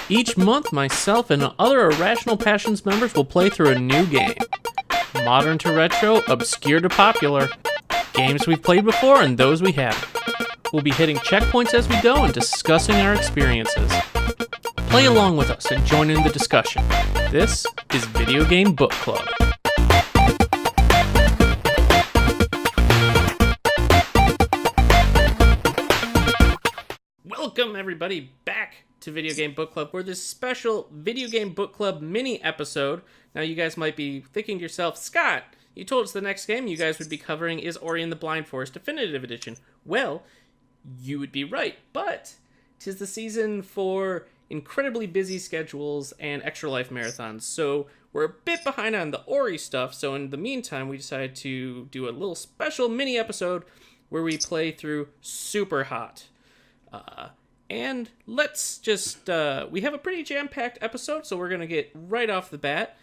Each month, myself and other Irrational Passions members will play through a new game. Modern to retro, obscure to popular. Games we've played before and those we haven't. We'll be hitting checkpoints as we go and discussing our experiences. Play along with us and join in the discussion. This is Video Game Book Club. Welcome everybody back to Video Game Book Club for this special Video Game Book Club mini episode. Now you guys might be thinking to yourself, Scott, you told us the next game you guys would be covering is Ori and the Blind Forest Definitive Edition. Well, you would be right, but 'tis the season for incredibly busy schedules and extra life marathons, so we're a bit behind on the Ori stuff. So in the meantime, we decided to do a little special mini episode where we play through Super Hot. And let's just, we have a pretty jam-packed episode, so we're going to get right off the bat.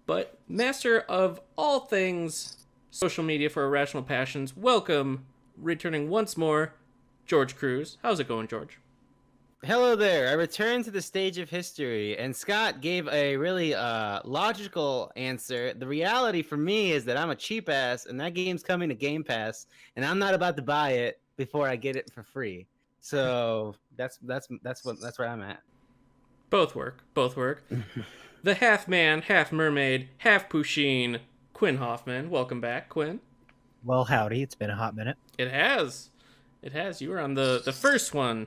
But master of all things social media for Irrational Passions, welcome, returning once more, Jurge Cruz. How's it going, Jurge? Hello there. I returned to the stage of history, and Scott gave a really logical answer. The reality for me is that I'm a cheap ass, and that game's coming to Game Pass, and I'm not about to buy it before I get it for free. So that's where I'm at. Both work. The half man, half mermaid, half Pusheen, Quin Hoffman. Welcome back, Quin. Well, howdy. It's been a hot minute. It has. You were on the first one.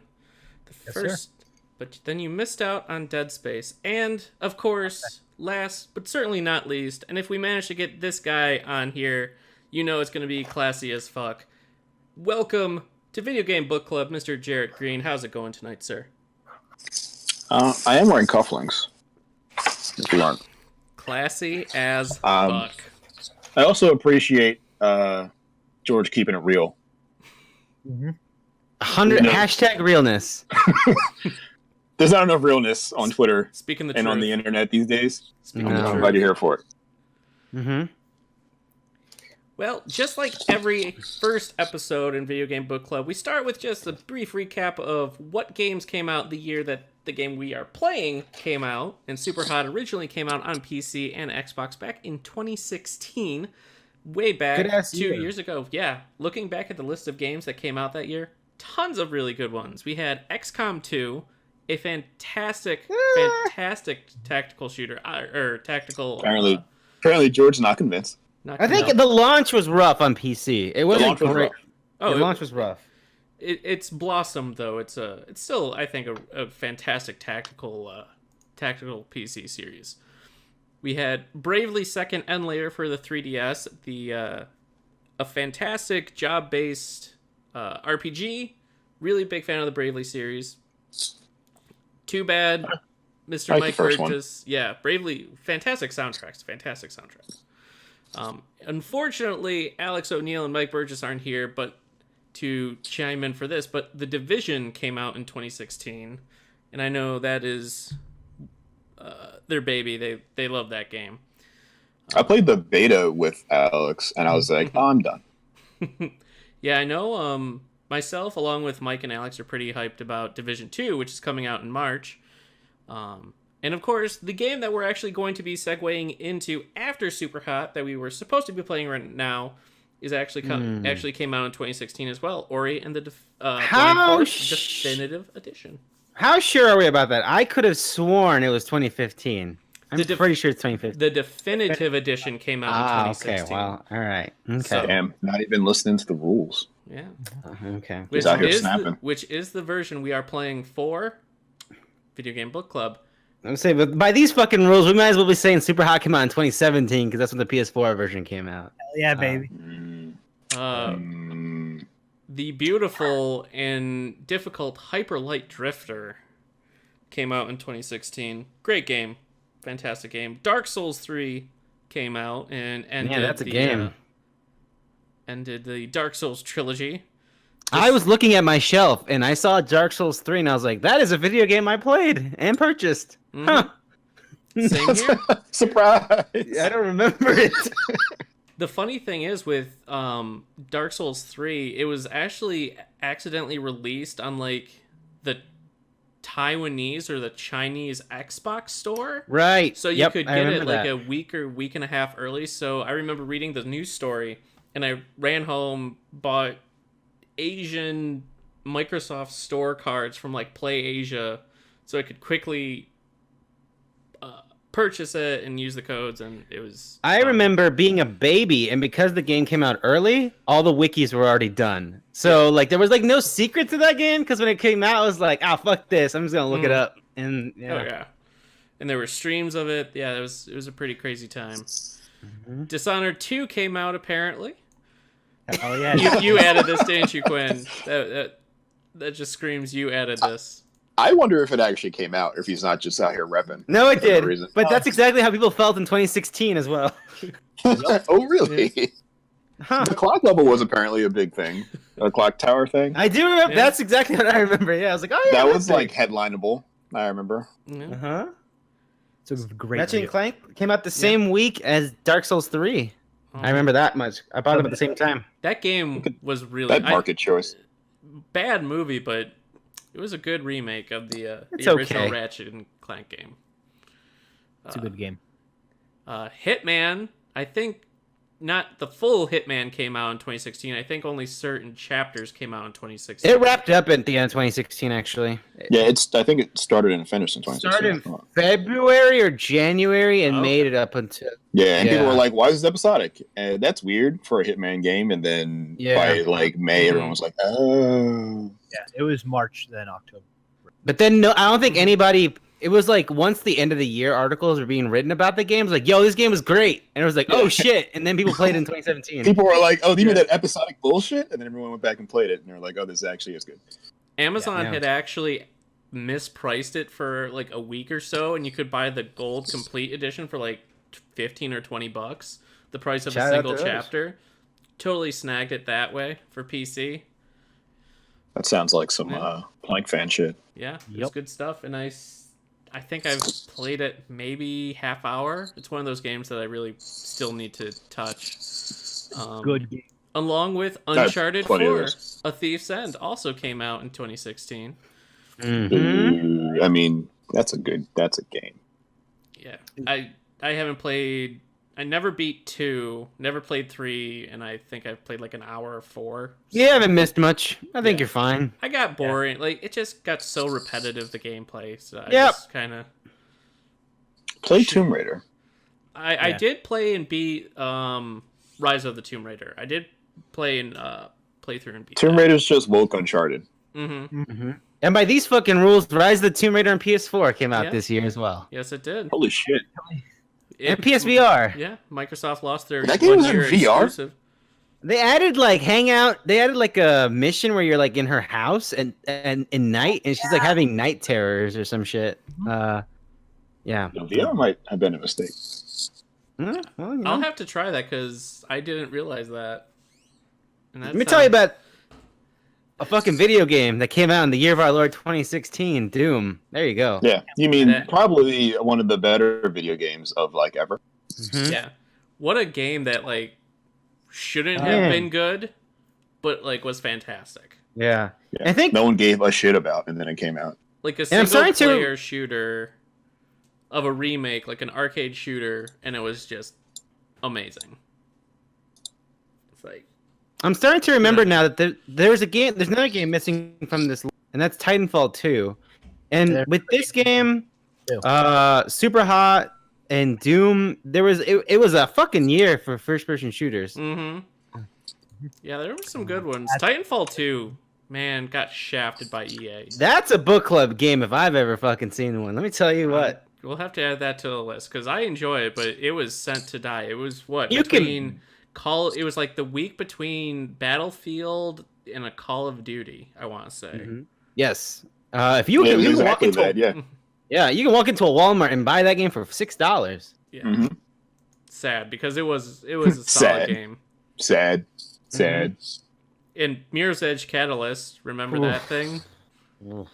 Yes, sir. But then you missed out on Dead Space. And, of course, last but certainly not least, and if we manage to get this guy on here, you know it's going to be classy as fuck. Welcome to Video Game Book Club, Mr. Jarrett Green. How's it going tonight, sir? I am wearing cufflinks. If you aren't. Classy as fuck. I also appreciate Jurge keeping it real. Mm-hmm. 100 hashtag realness. There's not enough realness on Twitter Speaking the and truth. on the internet these days. Speaking the I'm truth. glad you're here for it. Mm-hmm. Well, just like every first episode in Video Game Book Club, we start with just a brief recap of what games came out the year that the game we are playing came out. And Super Hot originally came out on PC and Xbox back in 2016, way back Good-ass 2 year. years ago. Yeah, looking back at the list of games that came out that year, tons of really good ones. We had XCOM 2, a fantastic tactical shooter, or tactical... Apparently Jurge's not convinced. I think the launch was rough on PC. It wasn't launch was great. rough. The launch was rough. It's blossomed though. It's still, I think, a fantastic tactical PC series. We had Bravely Second and Later for the 3DS, a fantastic job-based RPG. Really big fan of the Bravely series. Too bad Mr. Mike Burgess. Yeah, Bravely, fantastic soundtracks. Unfortunately, Alex O'Neill and Mike Burgess aren't here, but to chime in for this. But The Division came out in 2016, and I know that is their baby. They love that game. I played the beta with Alex, and I was like, oh, I'm done. Yeah, I know. Myself, along with Mike and Alex, are pretty hyped about Division 2, which is coming out in March. And of course, the game that we're actually going to be segueing into after Super Hot, that we were supposed to be playing right now, is actually came out in 2016 as well. Ori and the Blind Forest Definitive Edition. How sure are we about that? I could have sworn it was 2015. I'm pretty sure it's 2015. The Definitive Edition came out in 2016. Okay, well, all right. Okay. So, Damn, not even listening to the rules. Yeah. Okay. Which out here is, snapping. which is the version we are playing for Video Game Book Club. I'm saying, but by these fucking rules, we might as well be saying Super Hot came out in 2017 because that's when the PS4 version came out. Hell yeah, baby. The beautiful and difficult Hyper Light Drifter came out in 2016. Great game. Fantastic game. Dark Souls 3 came out and ended that's a game. Ended the Dark Souls trilogy. I was looking at my shelf and I saw Dark Souls 3 and I was like, that is a video game I played and purchased. Huh. Same here. Surprise! I don't remember it. The funny thing is with Dark Souls 3, it was actually accidentally released on like the Taiwanese or the Chinese Xbox store. Right. So you could get it like a week or week and a half early. So I remember reading the news story, and I ran home, bought Asian Microsoft Store cards from like Play Asia, so I could quickly purchase it and use the codes, and it was I remember being a baby, and because the game came out early, all the wikis were already done. So like there was like no secret to that game, because when it came out, I was like, ah, fuck this, I'm just gonna look it up. And Oh yeah, and there were streams of it. Yeah, it was a pretty crazy time. Dishonored 2 came out apparently. Oh yeah. You added this, didn't you, Quinn? That just screams you added this. I wonder if it actually came out, or if he's not just out here repping. No, it for no did. reason. But that's exactly how people felt in 2016 as well. Oh, really? Huh. The clock level was apparently a big thing. The clock tower thing. I do remember. Yeah. That's exactly what I remember. Yeah, I was like, oh yeah, That that's was big. like headlineable. I remember. Yeah. Uh-huh. It's a great. Ratchet and video. Clank came out the same week as Dark Souls 3. I remember that much. I bought them at the same time. That game was really Bad market choice. bad movie, but it was a good remake of the It's original okay. Ratchet and Clank game. It's a good game. Hitman, I think not the full Hitman came out in 2016. I think only certain chapters came out in 2016. It wrapped up at the end of 2016, actually. Yeah, I think it started and finished in Started 2016. in February or January and Oh. made it up until... Yeah, and people Yeah. were like, "Why is this episodic?" And that's weird for a Hitman game. And then Yeah. by like May, everyone was like, "Oh." Yeah, it was March then October. But then no, I don't think anybody... It was like once the end of the year articles were being written about the game, it was like, yo, this game was great. And it was like, oh shit. And then people played it in 2017. People were like, "Oh, you mean that episodic bullshit?" And then everyone went back and played it, and they were like, "Oh, this actually is good." Amazon Yeah. had actually mispriced it for like a week or so, and you could buy the gold complete edition for like 15 or 20 bucks, the price of Shout a out single to those. chapter. Totally snagged it that way for PC. That sounds like some Yeah. Plank fan shit. Yeah, it's Yep. good stuff, and I think I've played it maybe half hour. It's one of those games that I really still need to touch. Good game. Along with That's Uncharted plenty of 4, those. A Thief's End also came out in 2016. Mhm. I mean, that's a game. Yeah, I haven't played. I never beat 2, never played 3, and I think I've played like an hour or 4. You haven't missed much. I think Yeah. you're fine. I got boring. Like it just got so repetitive, the gameplay. So I Yep. just kind of. Play Tomb Raider. I Yeah. did play and beat Rise of the Tomb Raider. I did play and play through and beat Tomb Raider's just woke Uncharted. Mm-hmm. Mm-hmm. And by these fucking rules, Rise of the Tomb Raider on PS4 came out Yeah. this year as well. Yes, it did. Holy shit! And PSVR. Yeah, Microsoft lost their That game was in 1-year VR? exclusive. They added like Hangout. They added like a mission where you're like in her house and in night, and she's like having night terrors or some shit. Yeah. The VR might have been a mistake. Well, you know. I'll have to try that because I didn't realize that. And Let me tell you about a fucking video game that came out in the year of our Lord 2016, Doom. There you go. Yeah, you mean That- probably one of the better video games of like ever. Mhm. Yeah, what a game that like shouldn't Oh, have yeah. been good, but like was fantastic. Yeah. Yeah. I think No one gave a shit about, and then it came out. Like a And I'm single starting to- player shooter of a remake, like an arcade shooter, and it was just amazing. It's like I'm starting to remember now that there's another game missing from this, and that's Titanfall 2. And Yeah. with this game, Too. Super Hot and Doom, it was a fucking year for first-person shooters. mm-hmm. Yeah, there were some good ones. Titanfall 2, man, got shafted by EA. That's a book club game if I've ever fucking seen one. Let me tell you what. We'll have to add that to the list because I enjoy it, but it was sent to die. It was what You can- between It was like the week between Battlefield and a Call of Duty. I want to say. Mhm. Yes. If you Yeah, can, it was you can walk exactly into that. Yeah. you can walk into a Walmart and buy that game for $6. Yeah. Mhm. Sad because it was a solid Sad. game. Sad. Sad. And Mirror's Edge Catalyst, remember Oof. that thing? Oof.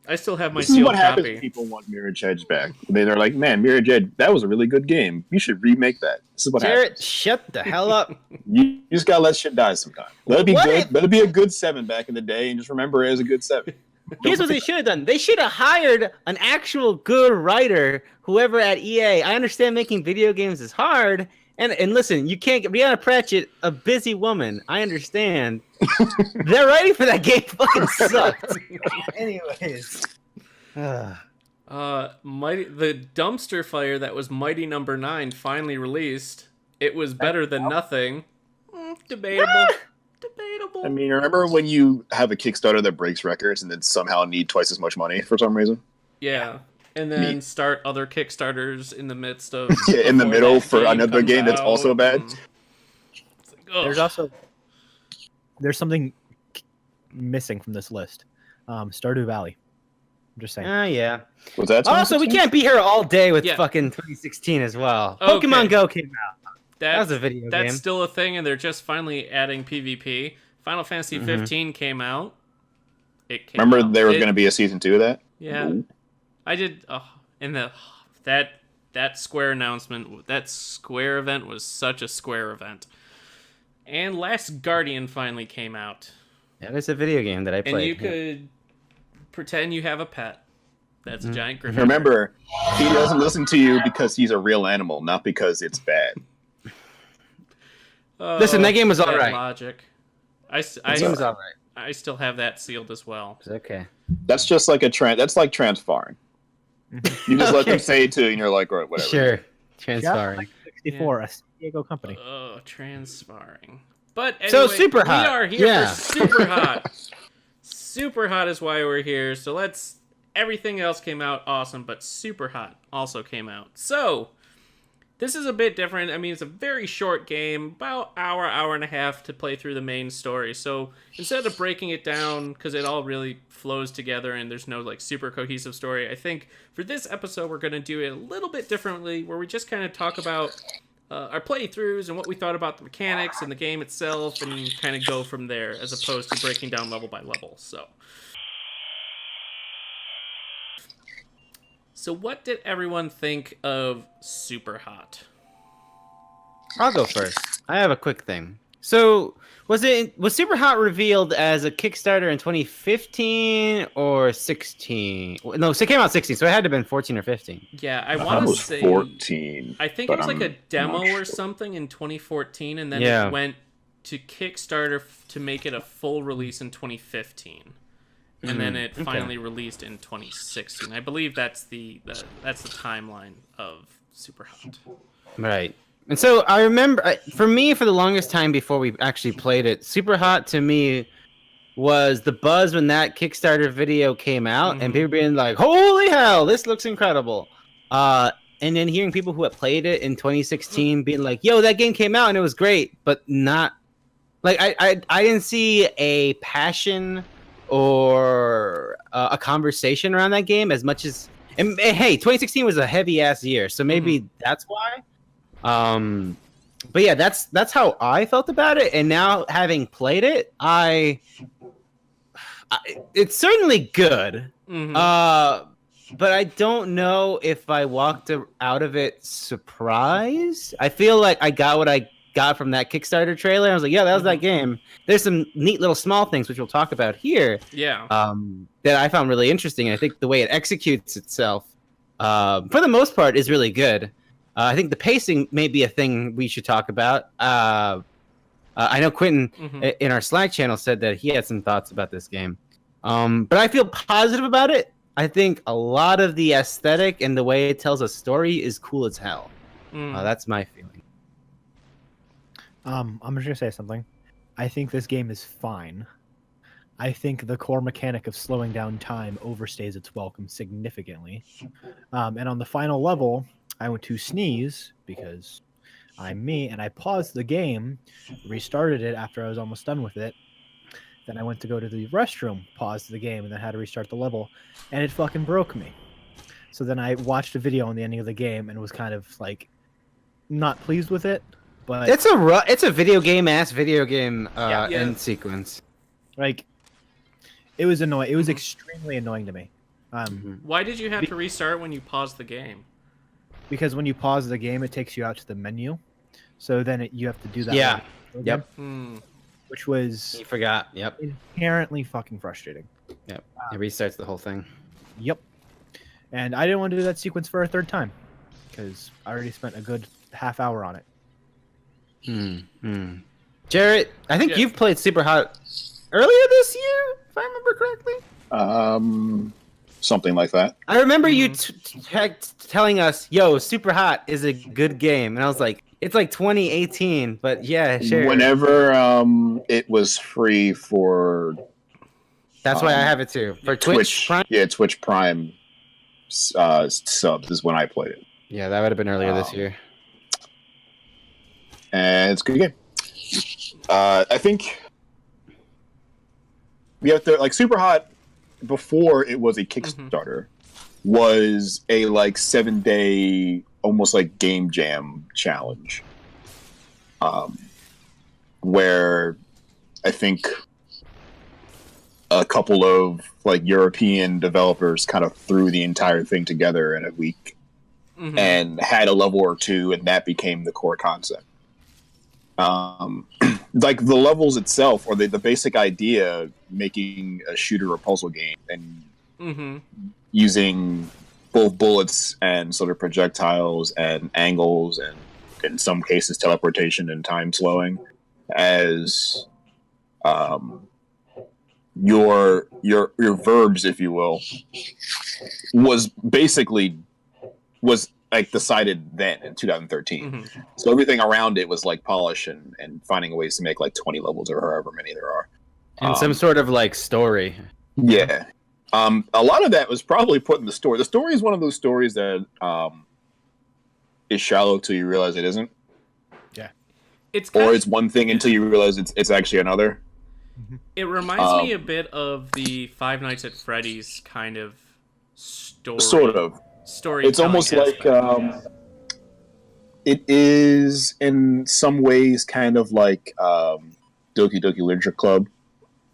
I still have my This is sealed what happens copy. when people want Mirror's Edge back. They're like, "Man, Mirror's Edge, that was a really good game. You should remake that." This is what Jarrett, happens. shut the hell up. You just gotta let shit die sometime. Let it be What good. if- Let it be a good 7 back in the day, and just remember it as a good 7. Here's what they should have done. They should have hired an actual good writer, whoever at EA. I understand making video games is hard. And listen, you can't get Brianna Pratchett, a busy woman. I understand. Their writing for that game fucking sucked. Anyways. The dumpster fire that was Mighty Number 9 finally released. It was better than nothing. Debatable. Debatable. I mean, remember when you have a Kickstarter that breaks records and then somehow need twice as much money for some reason? Yeah. And then start other Kickstarters in the midst of... Yeah, in the before middle that for another comes game that's out, also bad. and it's like, ugh. There's something missing from this list. Stardew Valley. I'm just saying. Yeah. Was that Also, we 2016? can't be here all day with Yeah. fucking 2016 as well. Okay. Pokemon Go came out. That That's was a video That's game. still a thing, and they're just finally adding PvP. Final Fantasy 15 came out. It came Remember out. there was going to be a season 2 of that? Yeah. Ooh. I did... and that Square announcement, that Square event was such a Square event. And Last Guardian finally came out. Yeah, there's a video game that I played. And you could pretend you have a pet. That's a giant griffin. Remember, he doesn't listen to you because he's a real animal, not because it's bad. Listen, that game was that alright. Logic. That game was alright. I still have that sealed as well. It's okay. That's just like that's like transferring. You just let them say it to you, and you're like, all right, whatever. Sure. Just Transferring. like 64, a San Diego company. Oh, transferring. But anyway, So, Super Hot. We are here Yeah. for Super Hot. Super Hot is why we're here. So everything else came out awesome, but Super Hot also came out. So, this is a bit different. I mean, it's a very short game, about hour and a half to play through the main story. So instead of breaking it down, because it all really flows together and there's no like super cohesive story, I think for this episode we're going to do it a little bit differently, where we just kind of talk about our playthroughs and what we thought about the mechanics and the game itself, and kind of go from there, as opposed to breaking down level by level. So what did everyone think of Super Hot? I'll go first. I have a quick thing. So, was Super Hot revealed as a Kickstarter in 2015 or 16? No, it came out 16, so it had to have been 14 or 15. Yeah, I That want to was say 14. I think but it was like I'm a demo not or sure. something in 2014, and then Yeah. it went to Kickstarter to make it a full release in 2015. And then it finally released in 2016. I believe that's the timeline of Super Hot. Right. And so I remember, for me, for the longest time before we actually played it, Super Hot to me was the buzz when that Kickstarter video came out, and people being like, "Holy hell, this looks incredible!" And then hearing people who had played it in 2016 being like, "Yo, that game came out and it was great," but not like I didn't see a passion or a conversation around that game as much as. And hey, 2016 was a heavy ass year, so maybe that's why. But yeah, that's how I felt about it. And now having played it, it's certainly good. But I don't know if I walked out of it surprised. I feel like I got what I got from that Kickstarter trailer. I was like, yeah, that was that game. There's some neat little small things which we'll talk about here. Yeah. That I found really interesting. I think the way it executes itself, for the most part, is really good. I think the pacing may be a thing we should talk about. I know Quentin in our Slack channel said that he had some thoughts about this game. But I feel positive about it. I think a lot of the aesthetic and the way it tells a story is cool as hell. That's my feeling. I'm just gonna say something. I think this game is fine. I think the core mechanic of slowing down time overstays its welcome significantly. And on the final level, I went to sneeze because I'm me, and I paused the game, restarted it after I was almost done with it. Then I went to go to the restroom, paused the game, and then had to restart the level, and it fucking broke me. So then I watched a video on the ending of the game and was kind of like not pleased with it. But it's a video game Yeah. end sequence. like it was annoying. It was extremely annoying to me. Why did you have to restart when you paused the game? Because when you pause the game, it takes you out to the menu. So then you have to do that. Yeah. again, Yep. Which was You forgot. Yep. inherently fucking frustrating. Yep. It restarts the whole thing. Yep. And I didn't want to do that sequence for a third time because I already spent a good half hour on it. Jarrett, I think you've played Super Hot earlier this year, if I remember correctly. Something like that. I remember you telling us, "Yo, Super Hot is a good game," and I was like, "It's like 2018," but yeah, sure. Whenever it was free for. That's why I have it too for Twitch Prime. Yeah, Twitch Prime subs is when I played it. Yeah, that would have been earlier this year. And it's a good game. I think we have to like Super Hot before it was a Kickstarter was a like 7-day almost like game jam challenge, where I think a couple of like European developers kind of threw the entire thing together in a week and had a level or two, and that became the core concept. Like the levels itself, or the basic idea, making a shooter or puzzle game and using both bullets and sort of projectiles and angles and in some cases teleportation and time slowing as your verbs, if you will, was like decided then in 2013. So everything around it was like polish and finding ways to make like 20 levels or however many there are. And some sort of like story. Yeah. A lot of that was probably put in the story. The story is one of those stories that is shallow till you realize it isn't. Yeah. It's one thing until you realize it's actually another. It reminds me a bit of the Five Nights at Freddy's kind of story. Sort of. Story. It's almost like it is in some ways kind of like Doki Doki Literature Club,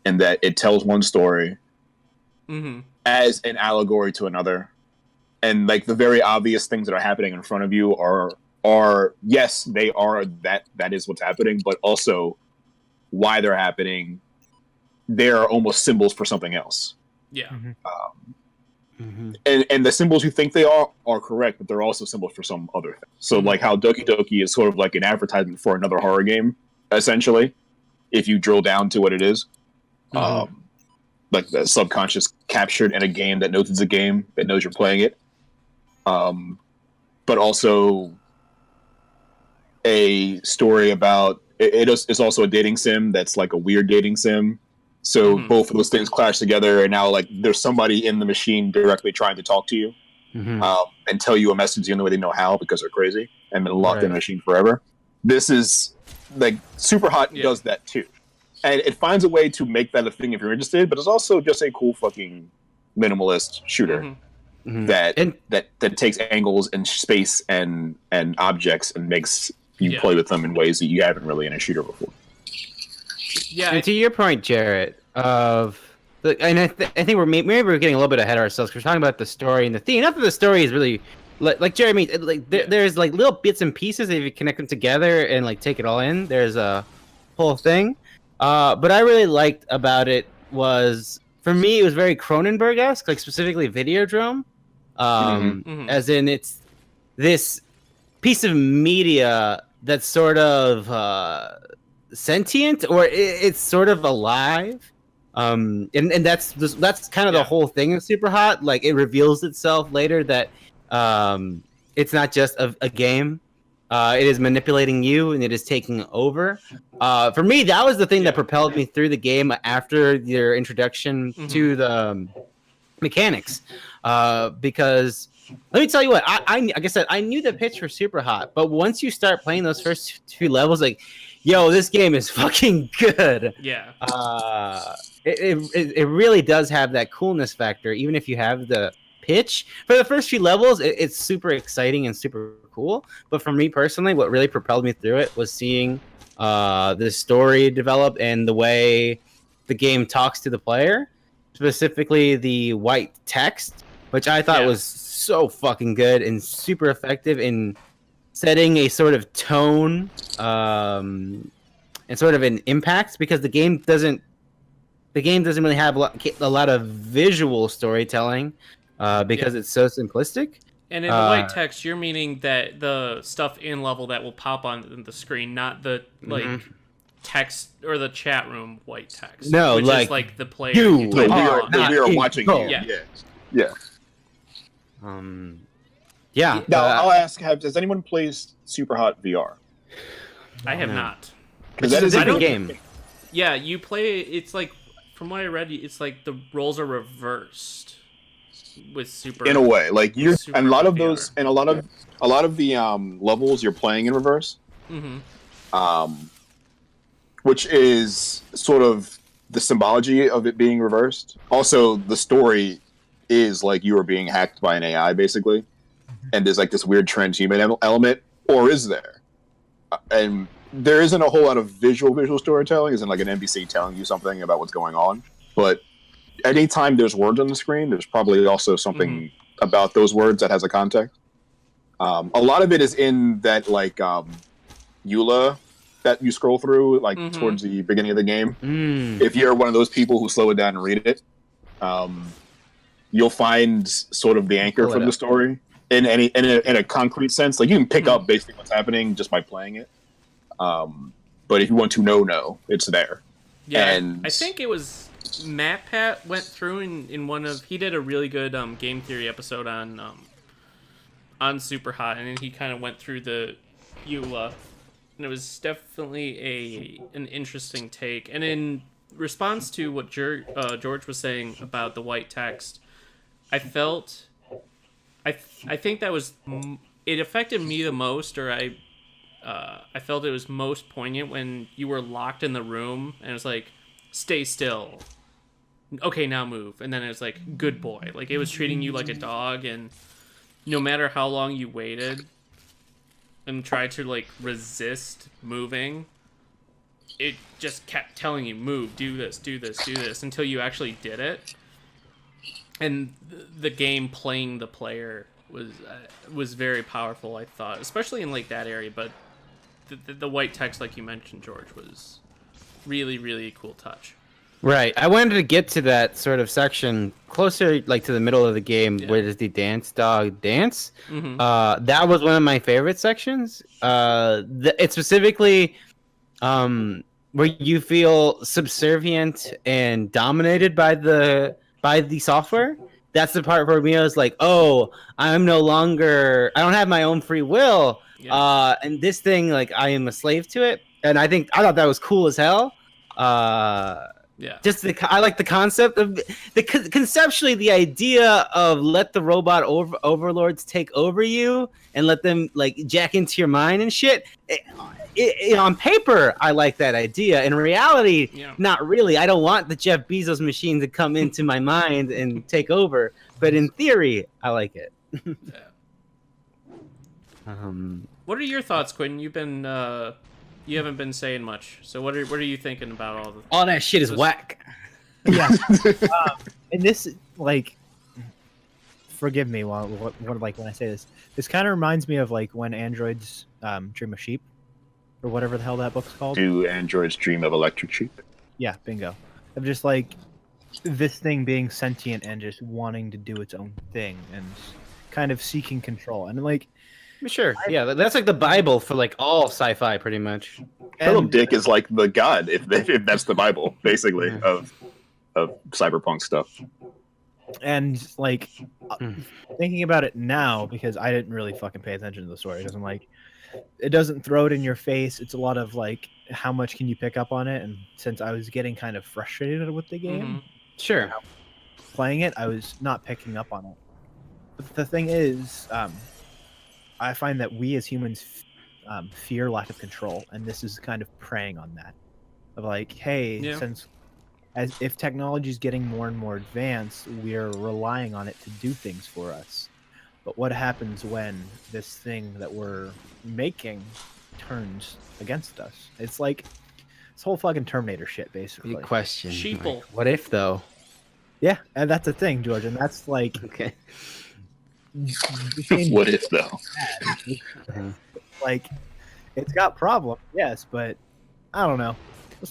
in that it tells one story as an allegory to another, and like the very obvious things that are happening in front of you are yes, they are that is what's happening, but also why they're happening. They are almost symbols for something else. Yeah. And the symbols you think they are correct, but they're also symbols for some other thing. So like how Doki Doki is sort of like an advertisement for another horror game, essentially, if you drill down to what it is. Like the subconscious captured in a game that knows it's a game, that knows you're playing it. But also a story about... It's also a dating sim that's like a weird dating sim. So both of those things clash together, and now like there's somebody in the machine directly trying to talk to you and tell you a message the only way they know how, because they're crazy and been locked in a machine forever. This is like Super Hot does that too, and it finds a way to make that a thing if you're interested. But it's also just a cool fucking minimalist shooter that takes angles and space and objects and makes you play with them in ways that you haven't really in a shooter before. Yeah, and to your point, Jarrett, I think we're getting a little bit ahead of ourselves. We're talking about the story and the theme. Not that the story is really like Jeremy. There's like little bits and pieces that if you connect them together and like take it all in, there's a whole thing. But I really liked about it was, for me, it was very Cronenberg-esque, like specifically Videodrome, as in it's this piece of media that's sort of sentient, or it's sort of alive, and that's kind of the whole thing of Super Hot. Like it reveals itself later that it's not just a game, it is manipulating you and it is taking over. For me, that was the thing that propelled me through the game after your introduction to the mechanics, because let me tell you what, I like I said, I knew the pitch for Super Hot, but once you start playing those first two levels, like, yo, this game is fucking good. Yeah. It really does have that coolness factor, even if you have the pitch. For the first few levels, it's super exciting and super cool. But for me personally, what really propelled me through it was seeing the story develop and the way the game talks to the player, specifically the white text, which I thought was so fucking good and super effective in setting a sort of tone and sort of an impact, because the game the game doesn't really have a lot of visual storytelling because it's so simplistic. And in the white text, you're meaning that the stuff in level that will pop on the screen, not the text or the chat room white text. No, which like is like the player. you we are are watching you. Yeah. Yeah. Yeah. Now I'll ask: Has anyone played Super Hot VR? I have not. Because that is a different game. Yeah, you play. It's like, from what I read, it's like the roles are reversed with Super. In a way, like you, Super and a lot of VR. those, and a lot of the levels you're playing in reverse. Which is sort of the symbology of it being reversed. Also, the story is like you are being hacked by an AI, basically, and there's like this weird transhuman element, or is there? And there isn't a whole lot of visual storytelling, isn't like an NPC telling you something about what's going on. But anytime there's words on the screen, there's probably also something about those words that has a context. A lot of it is in that like EULA that you scroll through, like towards the beginning of the game. If you're one of those people who slow it down and read it, you'll find sort of the anchor from the story in a concrete sense. Like you can pick up basically what's happening just by playing it. But if you want to know, it's there. Yeah, and I think it was MatPat went through in one of, he did a really good game theory episode on Super Hot, and then he kind of went through the EULA, and it was definitely an interesting take. And in response to what George was saying about the white text, I felt, I think that was, it affected me the most, or I felt it was most poignant when you were locked in the room and it was like, stay still. Okay, now move. And then it was like, good boy. Like, it was treating you like a dog, and no matter how long you waited and tried to, like, resist moving, it just kept telling you, move, do this, do this, do this, until you actually did it. And the game playing the player was very powerful, I thought, especially in, like, that area, but the white text, like you mentioned, George, was really, really cool touch. Right. I wanted to get to that sort of section closer, like to the middle of the game, where does the dance dog dance? That was one of my favorite sections. It's specifically where you feel subservient and dominated by the software. That's the part where Mio's like, oh, I don't have my own free will. Yeah. And this thing, like, I am a slave to it. And I thought that was cool as hell. Yeah. Just I like the concept of conceptually the idea of let the robot overlords take over you and let them like jack into your mind and shit. On paper, I like that idea. In reality, not really. I don't want the Jeff Bezos machine to come into my mind and take over. But in theory, I like it. What are your thoughts, Quin? You've been you haven't been saying much. So what are you thinking about all that shit is whack. Yeah. And this, like, forgive me what like when I say this. This kind of reminds me of like when androids dream of sheep, or whatever the hell that book's called. Do androids dream of electric sheep? Yeah, bingo. Of just like this thing being sentient and just wanting to do its own thing and kind of seeking control. And like, sure, yeah, that's like the Bible for like all sci-fi, pretty much. Philip Dick is like the god, if that's the Bible, basically, of cyberpunk stuff. And like thinking about it now, because I didn't really fucking pay attention to the story. It doesn't throw it in your face. It's a lot of like, how much can you pick up on it? And since I was getting kind of frustrated with the game, sure, playing it, I was not picking up on it. But the thing is, I find that we as humans fear lack of control, and this is kind of preying on that. Of like, hey, if technology is getting more and more advanced, we're relying on it to do things for us. But what happens when this thing that we're making turns against us? It's like this whole fucking Terminator shit, basically. Good question. Sheeple. Like, what if though? Yeah, and that's the thing, George, and that's like okay. What if though? Like, it's got problems, yes, but I don't know.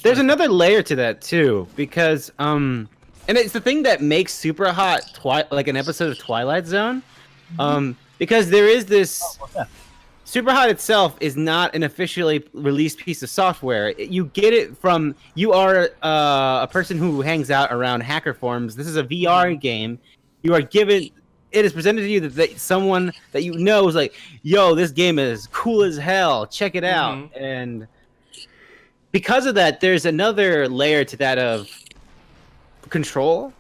There's another layer to that too, because and it's the thing that makes Super Hot like an episode of Twilight Zone, because there is this. Super Hot itself is not an officially released piece of software. You get it from, you are a person who hangs out around hacker forums. This is a VR game. You are given, it is presented to you that someone that you know is like, yo, this game is cool as hell. Check it out. And because of that, there's another layer to that of control.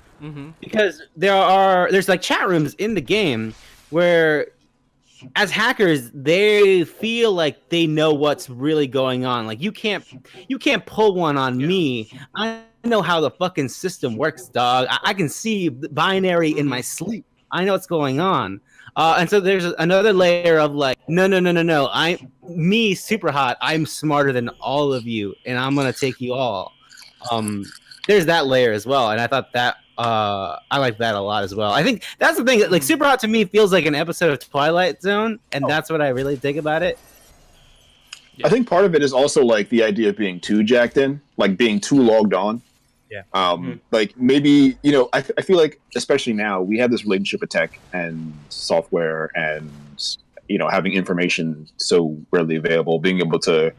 Because there's like chat rooms in the game where, as hackers, they feel like they know what's really going on. Like you can't pull one on me. I know how the fucking system works, dog. I can see binary in my sleep. I know what's going on. And so there's another layer of like, no. Me, Super Hot. I'm smarter than all of you, and I'm gonna take you all. There's that layer as well, and I thought that. I like that a lot as well. I think that's the thing. Like Super Hot to me feels like an episode of Twilight Zone, and that's what I really dig about it. I think part of it is also like the idea of being too jacked in, like being too logged on. Like maybe, you know, I feel like especially now we have this relationship with tech and software, and you know, having information so readily available, being able to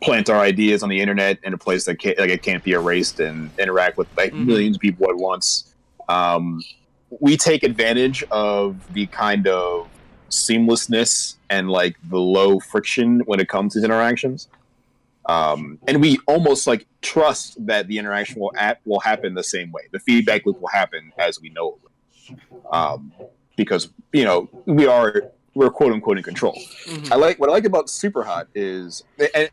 plant our ideas on the internet in a place that it can't be erased and interact with like millions of people at once. We take advantage of the kind of seamlessness and like the low friction when it comes to interactions. And we almost like trust that the interaction will happen the same way. The feedback loop will happen as we know it will. Because, you know, we're quote unquote in control. What I like about Super Hot is,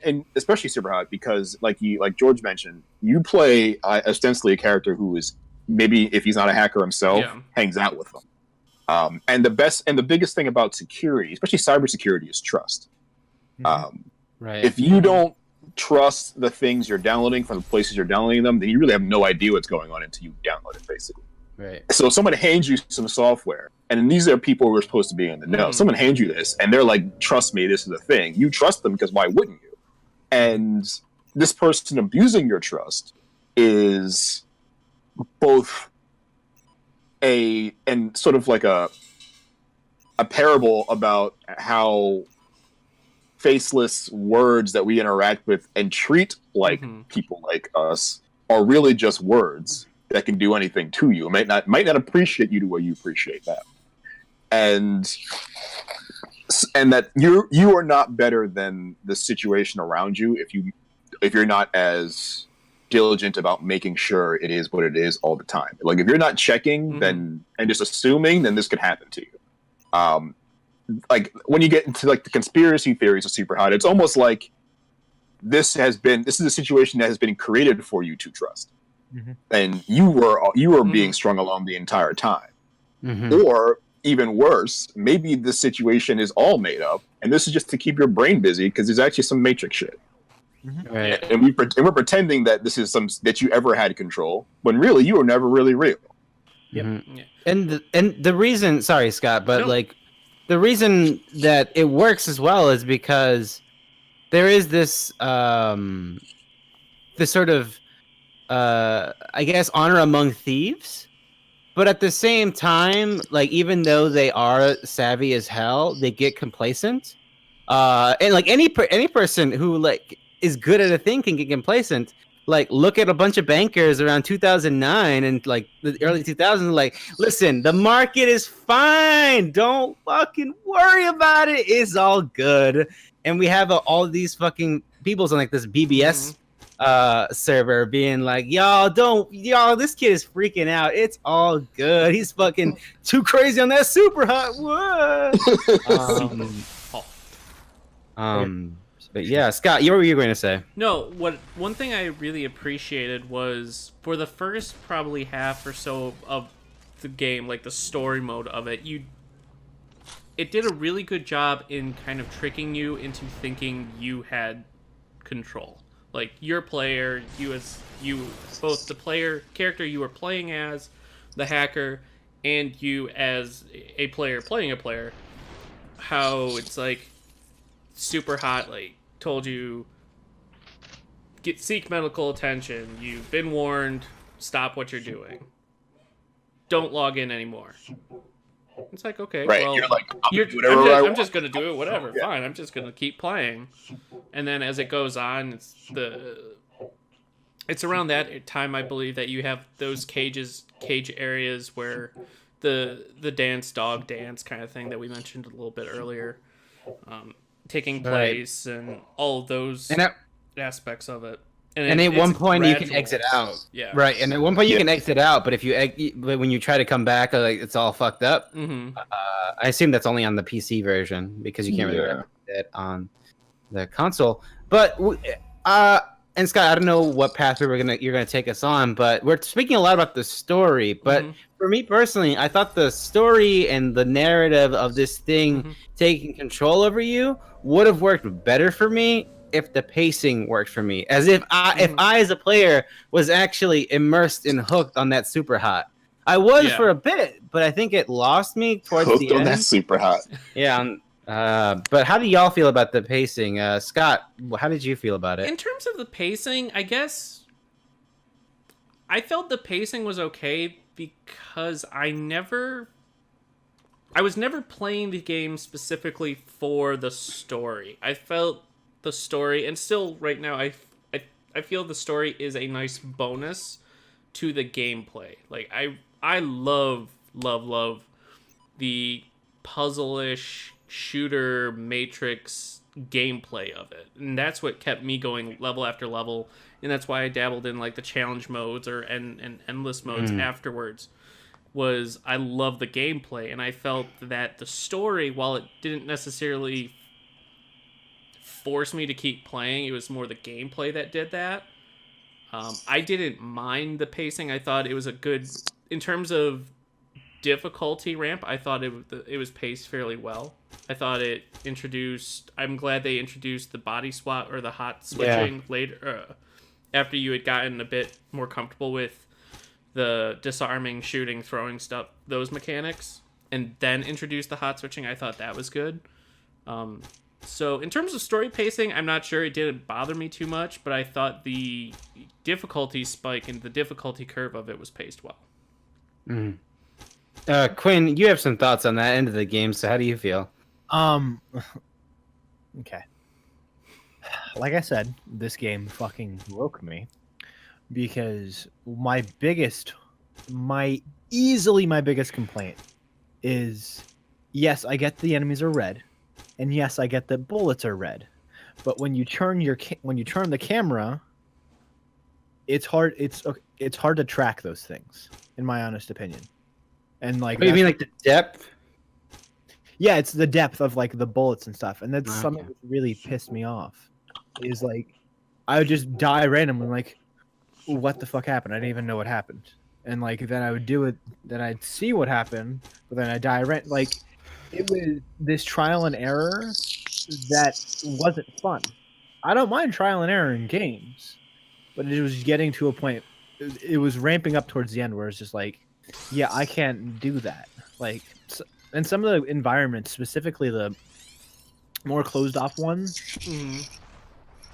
and especially Super Hot, because like Jurge mentioned, you play ostensibly a character who is maybe, if he's not a hacker himself, hangs out with them. And the biggest thing about security, especially cybersecurity, is trust. Right. If you don't trust the things you're downloading from the places you're downloading them, then you really have no idea what's going on until you download it, basically. Right. So if someone hands you some software, and these are people who are supposed to be in the know. Someone hands you this, and they're like, "Trust me, this is a thing." You trust them because why wouldn't you? And this person abusing your trust is both and sort of like a parable about how faceless words that we interact with and treat like people like us are really just words that can do anything to you. Might not appreciate you the way you appreciate that, and that you are not better than the situation around you if you're not as diligent about making sure it is what it is all the time. Like if you're not checking then and just assuming, then this could happen to you. Like when you get into like the conspiracy theories of Super Hot, it's almost like this is a situation that has been created for you to trust. And you were being strung along the entire time. Or even worse, maybe this situation is all made up, and this is just to keep your brain busy because there's actually some Matrix shit. Right. And we're pretending that this is that you ever had control, when really you were never really real. And the reason, sorry Scott, but like the reason that it works as well is because there is this this sort of I guess honor among thieves, but at the same time, like even though they are savvy as hell, they get complacent. And like any person who like is good at a thing can get complacent. Like look at a bunch of bankers around 2009 and like the early 2000s. Like, listen, the market is fine. Don't fucking worry about it. It's all good. And we have all of these fucking peoples on like this BBS server being like, y'all, this kid is freaking out. It's all good. He's fucking too crazy on that Super Hot. But yeah, Scott, what were you going to say? No, one thing I really appreciated was for the first probably half or so of the game, like the story mode of it, it did a really good job in kind of tricking you into thinking you had control. Like your player, both the character you were playing as, the hacker, and you as a player playing a player, how it's like Super Hot like told you seek medical attention. You've been warned. Stop what you're doing. Don't log in anymore. It's like, okay, Right. well, You're like, I'm just gonna do it, whatever. Yeah. Fine, I'm just gonna keep playing. And then as it goes on, it's around that time, I believe, that you have those cage areas where the dog dance kind of thing that we mentioned a little bit earlier, taking place, and all of those aspects of it. And at one point you can exit out. Yeah. Right. And at one point you can exit out, but when you try to come back, like it's all fucked up. Mm-hmm. I assume that's only on the PC version because you can't really replicate it on the console. But and Scott, I don't know what path you're gonna take us on, but we're speaking a lot about the story. But for me personally, I thought the story and the narrative of this thing taking control over you would have worked better for me if the pacing worked for me, as if I as a player was actually immersed and hooked on that super hot. I was for a bit, but I think it lost me towards the end. On that super hot. Yeah. But how do y'all feel about the pacing? Scott, how did you feel about it? In terms of the pacing, I guess I felt the pacing was okay because I was never playing the game specifically for the story. I felt the story, and still right now, I feel the story is a nice bonus to the gameplay. Like I love the puzzle-ish shooter matrix gameplay of it, and that's what kept me going level after level, and that's why I dabbled in like the challenge modes and endless modes afterwards. Was I love the gameplay, and I felt that the story, while it didn't necessarily force me to keep playing, it was more the gameplay that did that. I didn't mind the pacing. I thought it was a good, in terms of difficulty ramp, I thought it was paced fairly well. I thought I'm glad they introduced the body swap or the hot switching later, after you had gotten a bit more comfortable with the disarming, shooting, throwing stuff, those mechanics, and then introduced the hot switching. I thought that was good. So in terms of story pacing, I'm not sure. It didn't bother me too much, but I thought the difficulty spike and the difficulty curve of it was paced well. Quinn, you have some thoughts on that end of the game, so how do you feel? Okay. Like I said, this game fucking broke me because my biggest complaint is, yes, I get the enemies are red. And yes, I get that bullets are red, but when you turn the camera, it's hard to track those things, in my honest opinion. And like, what do you mean, like the depth? Yeah, it's the depth of like the bullets and stuff, and that's something that really pissed me off. Is like, I would just die randomly, like, what the fuck happened? I didn't even know what happened, and like then I would do it, then I'd see what happened, but then I die like. It was this trial and error that wasn't fun. I don't mind trial and error in games, but it was getting to a point. It was ramping up towards the end where it's just like, yeah, I can't do that. Like, and some of the environments, specifically the more closed off ones,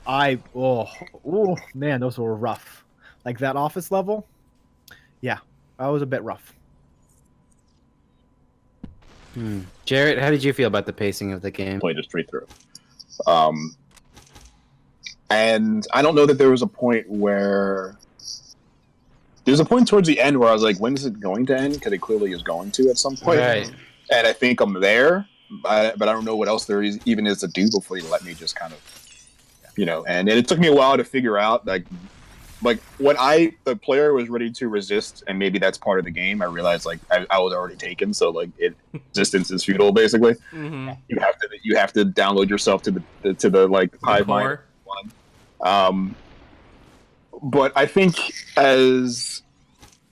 oh man, those were rough. Like that office level, yeah, that was a bit rough. Jarrett, how did you feel about the pacing of the game? Played it straight through. And I don't know that there was a point where... There's a point towards the end where I was like, when is it going to end? Because it clearly is going to at some point. Right. And I think I'm there, but I don't know what else there even is to do before you let me just kind of, and it took me a while to figure out, like when the player was ready to resist, and maybe that's part of the game, I realized like I was already taken, so like resistance is futile basically. You have to download yourself to the like hive mind one. But I think as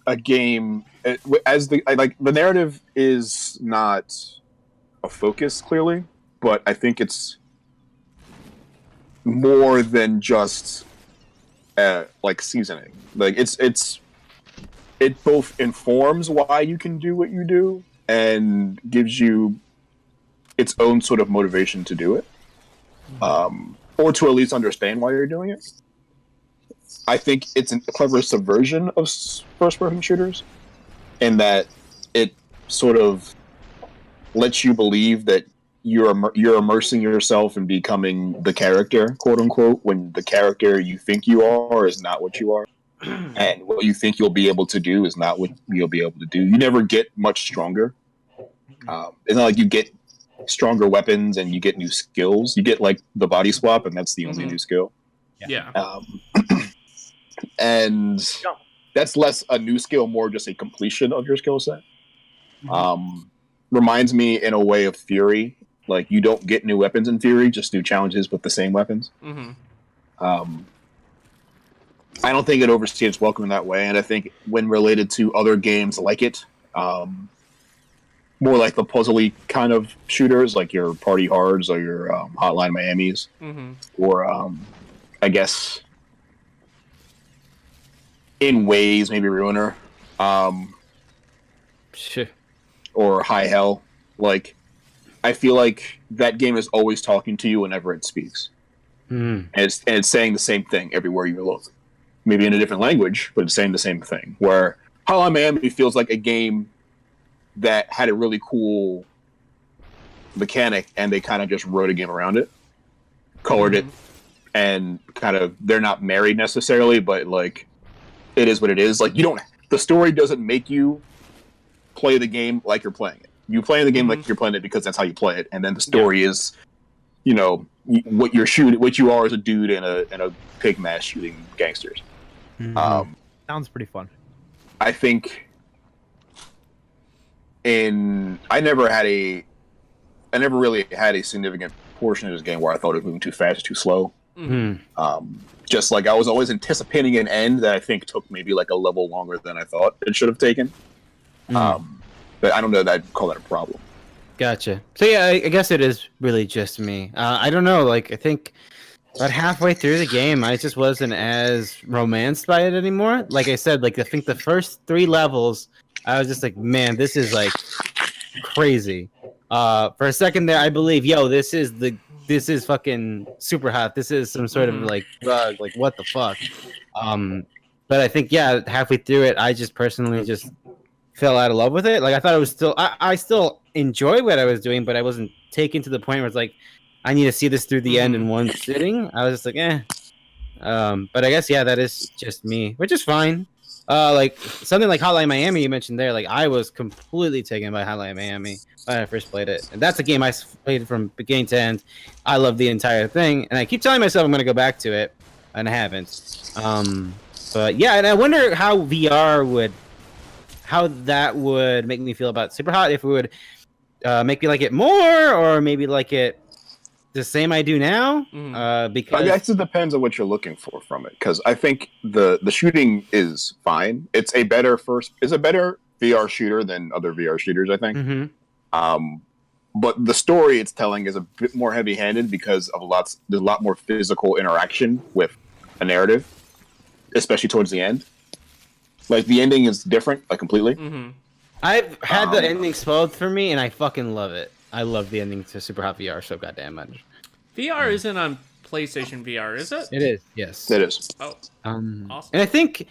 a game, the narrative is not a focus clearly, but I think it's more than just like seasoning. Like it both informs why you can do what you do and gives you its own sort of motivation to do it, or to at least understand why you're doing it. I think it's a clever subversion of first-person shooters, in that it sort of lets you believe that you're immersing yourself in becoming the character, quote unquote, when the character you think you are is not what you are, and what you think you'll be able to do is not what you'll be able to do. You never get much stronger. It's not like you get stronger weapons and you get new skills. You get like the body swap, and that's the only new skill. Yeah. And that's less a new skill, more just a completion of your skill set. Reminds me in a way of Fury. Like, you don't get new weapons in Fury, just new challenges with the same weapons. I don't think it overstays its welcome in that way, and I think when related to other games like it, more like the puzzly kind of shooters, like your Party Hards or your Hotline Miamis, or I guess in ways maybe Ruiner, or High Hell. Like, I feel like that game is always talking to you whenever it speaks, and it's saying the same thing everywhere you look. Maybe in a different language, but it's saying the same thing. Where Hotline Miami feels like a game that had a really cool mechanic, and they kind of just wrote a game around it, colored it, and kind of, they're not married necessarily, but like, it is what it is. Like, the story doesn't make you play the game like you're playing it. You play the game like you're playing it because that's how you play it, and then the story is, you know, what you are as a dude in a pig mask shooting gangsters. Sounds pretty fun. I think I never really had a significant portion of this game where I thought it was moving too fast, too slow. Just like I was always anticipating an end that I think took maybe like a level longer than I thought it should have taken. But I don't know that I'd call that a problem. Gotcha. So yeah, I guess it is really just me. I don't know. Like, I think about halfway through the game, I just wasn't as romanced by it anymore. Like I said, like I think the first 3 levels, I was just like, man, this is like crazy. For a second there, I believe, this is fucking super hot. This is some sort of like drug. Like, what the fuck? But I think halfway through it, I just personally just fell out of love with it. Like, I thought it was still, I still enjoy what I was doing, but I wasn't taken to the point where it's like, I need to see this through the end in one sitting. I was just like, but I guess, that is just me, which is fine. Like, something like Hotline Miami you mentioned there, like, I was completely taken by Hotline Miami when I first played it. And that's a game I played from beginning to end. I love the entire thing. And I keep telling myself I'm going to go back to it, and I haven't. But yeah, and I wonder how that would make me feel about Superhot, if it would make me like it more, or maybe like it the same I do now. Because I guess it depends on what you're looking for from it. Because I think the shooting is fine. It's a better VR shooter than other VR shooters, I think. But the story it's telling is a bit more heavy-handed because of there's a lot more physical interaction with a narrative, especially towards the end. Like, the ending is different, like, completely. I've had the ending spoiled for me, and I fucking love it. I love the ending to Super Hot VR so goddamn much. VR isn't on PlayStation VR, is it? It is, yes. It is. Oh, awesome. Awesome. And I think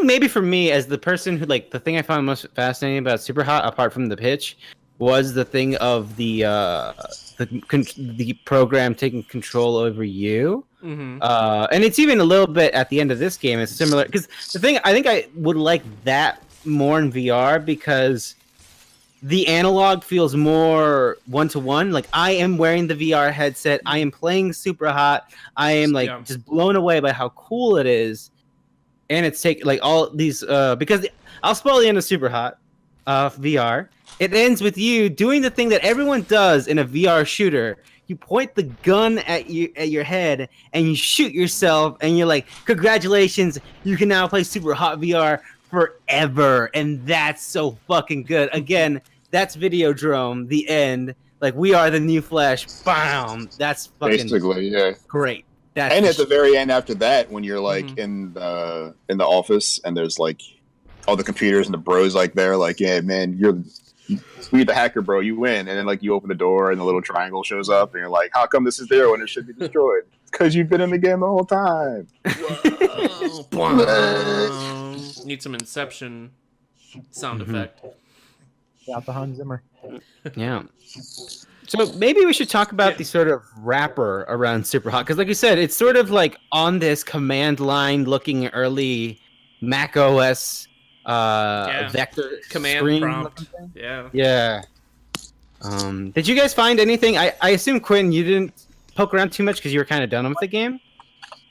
maybe for me, as the person who, like, the thing I found most fascinating about Super Hot, apart from the pitch, was the thing of the program taking control over you. And it's even a little bit at the end of this game. It's similar, because the thing I think I would like that more in VR, because the analog feels more one-to-one. Like, I am wearing the VR headset, I am playing Super Hot, I am just blown away by how cool it is. And it's like all these because I'll spoil the end of Super Hot VR. It ends with you doing the thing that everyone does in a VR shooter. You point the gun at your head and you shoot yourself, and you're like, congratulations, you can now play Super Hot VR forever. And that's so fucking good. Again, that's Videodrome, the end. Like, we are the new Flash. Bam! That's fucking basically, great. And at the very end after that, when you're like in the office and there's like all the computers and the bros like there, like, yeah, man, you're the hacker, bro, you win. And then like you open the door and the little triangle shows up and you're like, how come this is there when it should be destroyed? Because you've been in the game the whole time. Need some Inception sound effect. Yeah, the Hans Zimmer. Yeah. So maybe we should talk about the sort of wrapper around Superhot, because like you said, it's sort of like on this command line looking early Mac OS vector command screen prompt. Yeah. Yeah. Did you guys find anything? I assume, Quinn, you didn't poke around too much because you were kind of done with the game.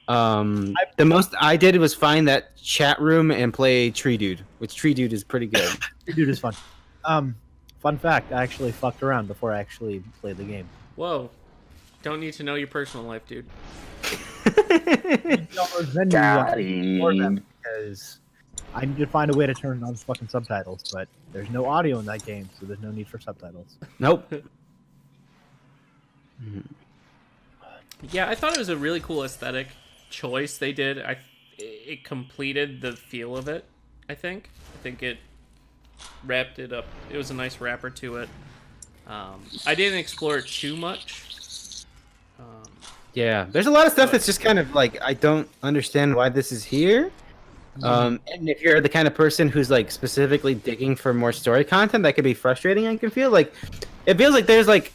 The most I did was find that chat room and play Tree Dude, which Tree Dude is pretty good. Tree Dude is fun. Fun fact, I actually fucked around before I actually played the game. Whoa. Don't need to know your personal life, dude. Got him. Because I need to find a way to turn on fucking subtitles, but there's no audio in that game, so there's no need for subtitles. Nope. Yeah, I thought it was a really cool aesthetic choice they did. It completed the feel of it, I think. I think it wrapped it up. It was a nice wrapper to it. I didn't explore it too much. Yeah, there's a lot of stuff that's just kind of like, I don't understand why this is here. And if you're the kind of person who's like specifically digging for more story content, that could be frustrating. I can feel like it feels like there's like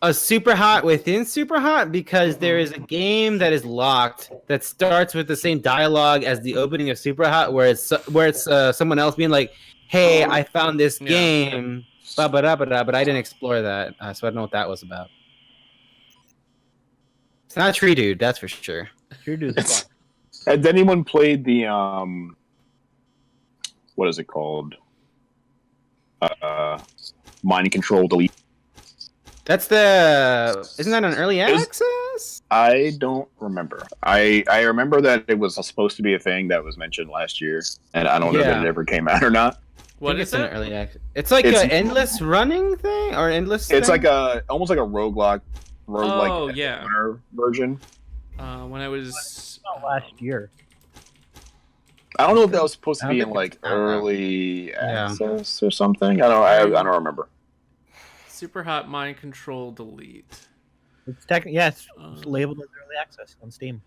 a Superhot within Superhot, because there is a game that is locked that starts with the same dialogue as the opening of Superhot, where it's someone else being like, "Hey, I found this game," but I didn't explore that, so I don't know what that was about. It's not Tree Dude, that's for sure. Tree Dude is fun. Has anyone played the what is it called? Mind Control Delete. Isn't that an early access? I don't remember. I remember that it was supposed to be a thing that was mentioned last year, and I don't know if it ever came out or not. What is an it? early access. It's like an endless running thing or endless. It's thing? like almost like a roguelike version. When I was last year. I don't know if that was supposed to be in like early access or something. I don't remember. Superhot Mind Control Delete. It's it's labeled as early access on Steam.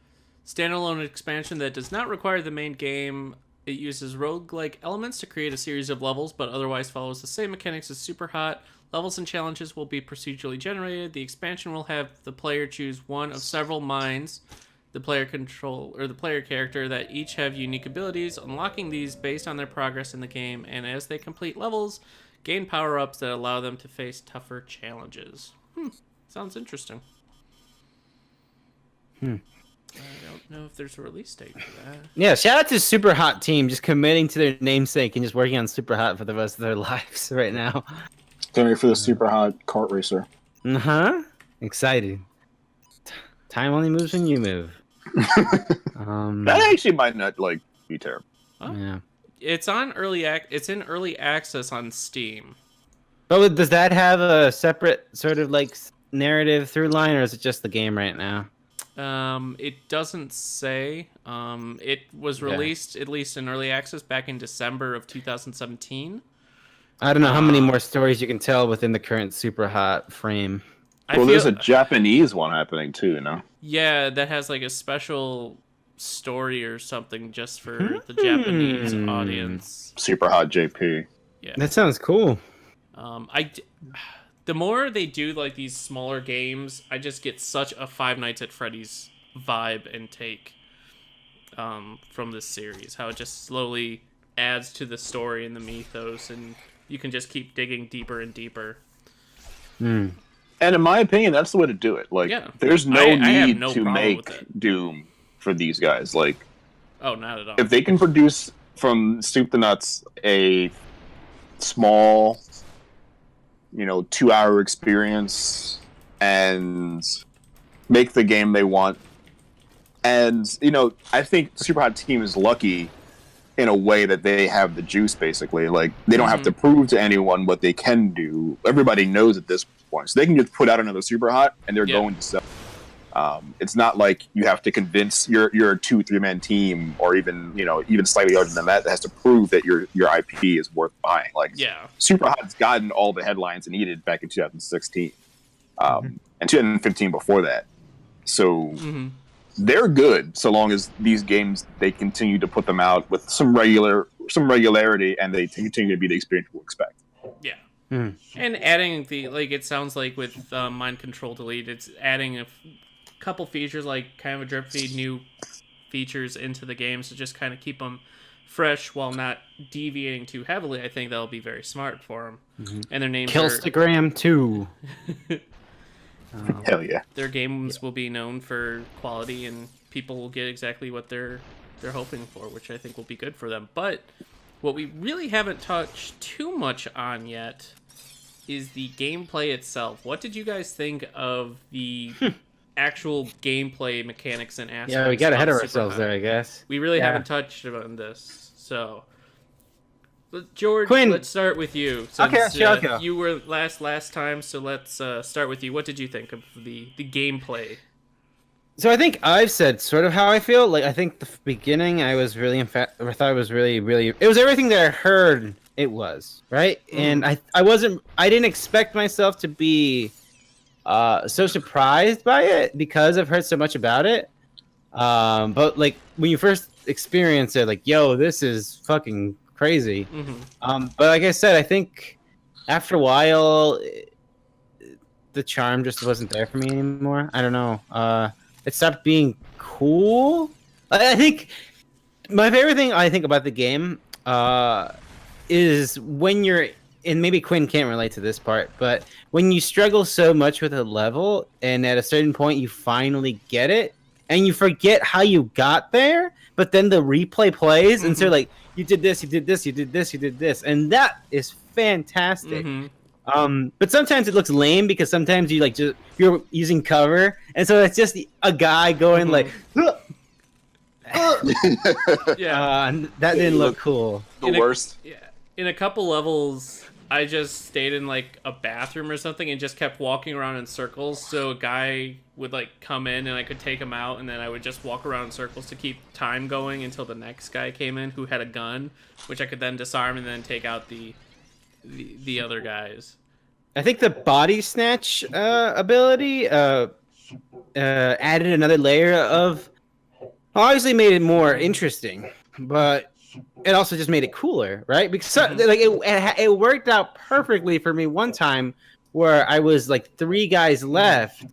Standalone expansion that does not require the main game. It uses roguelike elements to create a series of levels, but otherwise follows the same mechanics as Superhot. Levels and challenges will be procedurally generated. The expansion will have the player choose one of several minds, the player character, that each have unique abilities, unlocking these based on their progress in the game, and as they complete levels, gain power-ups that allow them to face tougher challenges. Sounds interesting. I don't know if there's a release date for that. Yeah, shout out to Superhot team, just committing to their namesake and just working on Superhot for the rest of their lives right now. Getting ready for the Superhot kart racer. Excited. Time only moves when you move. That actually might not be terrible. Huh? Yeah. It's on it's in early access on Steam. But does that have a separate sort of like narrative through line, or is it just the game right now? It doesn't say. It was released at least in early access back in December of 2017. I don't know how many more stories you can tell within the current Superhot frame. There's a Japanese one happening too, you know? Yeah, that has like a special story or something just for the Japanese audience. Superhot JP. Yeah, that sounds cool. The more they do like these smaller games, I just get such a Five Nights at Freddy's vibe and take from this series. How it just slowly adds to the story and the mythos, and you can just keep digging deeper and deeper. And in my opinion, that's the way to do it. There's no need to make Doom for these guys. Oh, not at all. If they can produce from soup to nuts a small, 2-hour experience and make the game they want, and I think Superhot team is lucky in a way that they have the juice. Basically, they don't have to prove to anyone what they can do. Everybody knows at this point, so they can just put out another Superhot and they're going to sell. It's not like you have to convince your 2-3 man team, or even slightly larger than that has to prove that your IP is worth buying. Superhot's gotten all the headlines it needed back in 2016, and 2015 before that. So they're good so long as these games they continue to put them out with some regularity, and they continue to be the experience we'll expect. Yeah. And adding it sounds like with Mind Control Delete, it's adding a couple features like kind of a drip feed, new features into the games to just kind of keep them fresh while not deviating too heavily. I think that'll be very smart for them. And their names Killstagram 2. Hell yeah. Their games will be known for quality, and people will get exactly what they're hoping for, which I think will be good for them. But what we really haven't touched too much on yet is the gameplay itself. What did you guys think of the actual gameplay mechanics and aspects? Yeah, we got ahead of ourselves there, I guess. We really haven't touched on this. So, George, Quin. let's start with you. Okay, sure. You were last time, so let's start with you. What did you think of the gameplay? So I think I've said sort of how I feel. Like, I think the beginning I was really, I thought it was really, it was everything that I heard it was, right? And I didn't expect myself to be so surprised by it because I've heard so much about it. But like when you first experience it, like, yo, this is fucking crazy. But like I said, I think after a while, the charm just wasn't there for me anymore. I don't know. It stopped being cool. I think my favorite thing I think about the game is when you're, and maybe Quinn can't relate to this part, but when you struggle so much with a level and at a certain point you finally get it and you forget how you got there, but then the replay plays and so like you did this, you did this, you did this, you did this, and that is fantastic. But sometimes it looks lame because sometimes you you're using cover, and so it's just a guy going like, and that didn't look cool. The worst. In a couple levels, I just stayed in like a bathroom or something and just kept walking around in circles. So a guy would like come in and I could take him out, and then I would just walk around in circles to keep time going until the next guy came in who had a gun, which I could then disarm and then take out the other guys. I think the body snatch ability added another layer of, obviously made it more interesting, but it also just made it cooler, right? Because like it worked out perfectly for me one time where I was like 3 guys left,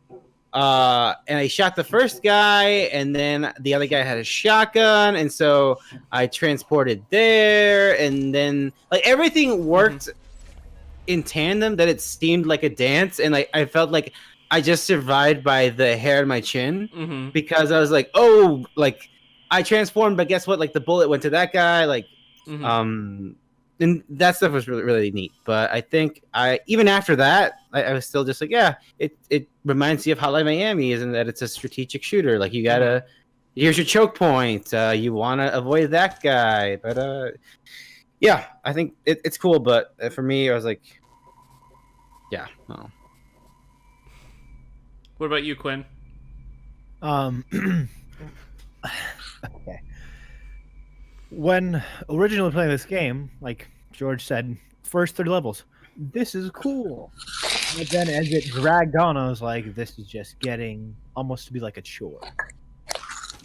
and I shot the first guy, and then the other guy had a shotgun, and so I transported there, and then like everything worked in tandem that it seemed like a dance, and like I felt like I just survived by the hair on my chin because I was like, oh, like I transformed, but guess what? Like the bullet went to that guy, like and that stuff was really, really neat. But I think even after that, I was still just like, yeah, it reminds you of Hotline Miami, isn't that it's a strategic shooter? Like you gotta, here's your choke point. You want to avoid that guy, but yeah, I think it's cool. But for me, I was like, yeah. Oh. What about you, Quinn? Okay. When originally playing this game, like George said, first 30 levels, this is cool. But then as it dragged on, I was like, this is just getting almost to be like a chore.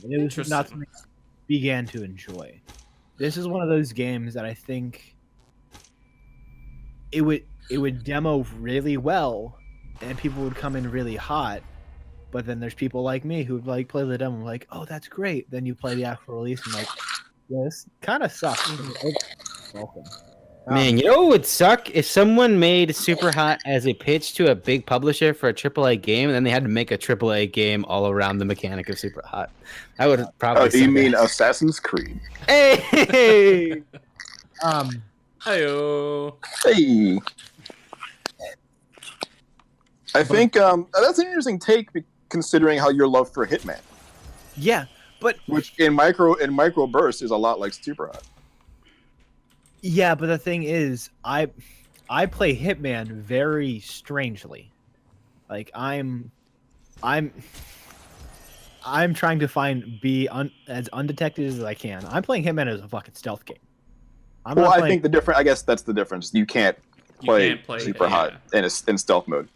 And it was not something I began to enjoy. This is one of those games that I think it would demo really well, and people would come in really hot. But then there's people like me who would like play the demo, like, oh, that's great. Then you play the actual release, and like, yeah, this kind of sucks. Man, you know what would suck if someone made Super Hot as a pitch to a big publisher for a AAA game, and then they had to make a AAA game all around the mechanic of Super Hot. I would probably. Oh, do you mean Assassin's Creed? Hey. Hi-yo. Hey. I think that's an interesting take, considering how your love for Hitman. Yeah, but which in micro bursts is a lot like Super Hot. Yeah, but the thing is, I play Hitman very strangely. Like I'm trying to be as undetected as I can. I'm playing Hitman as a fucking stealth game. I think I guess that's the difference. You can't play Super Hot in stealth mode.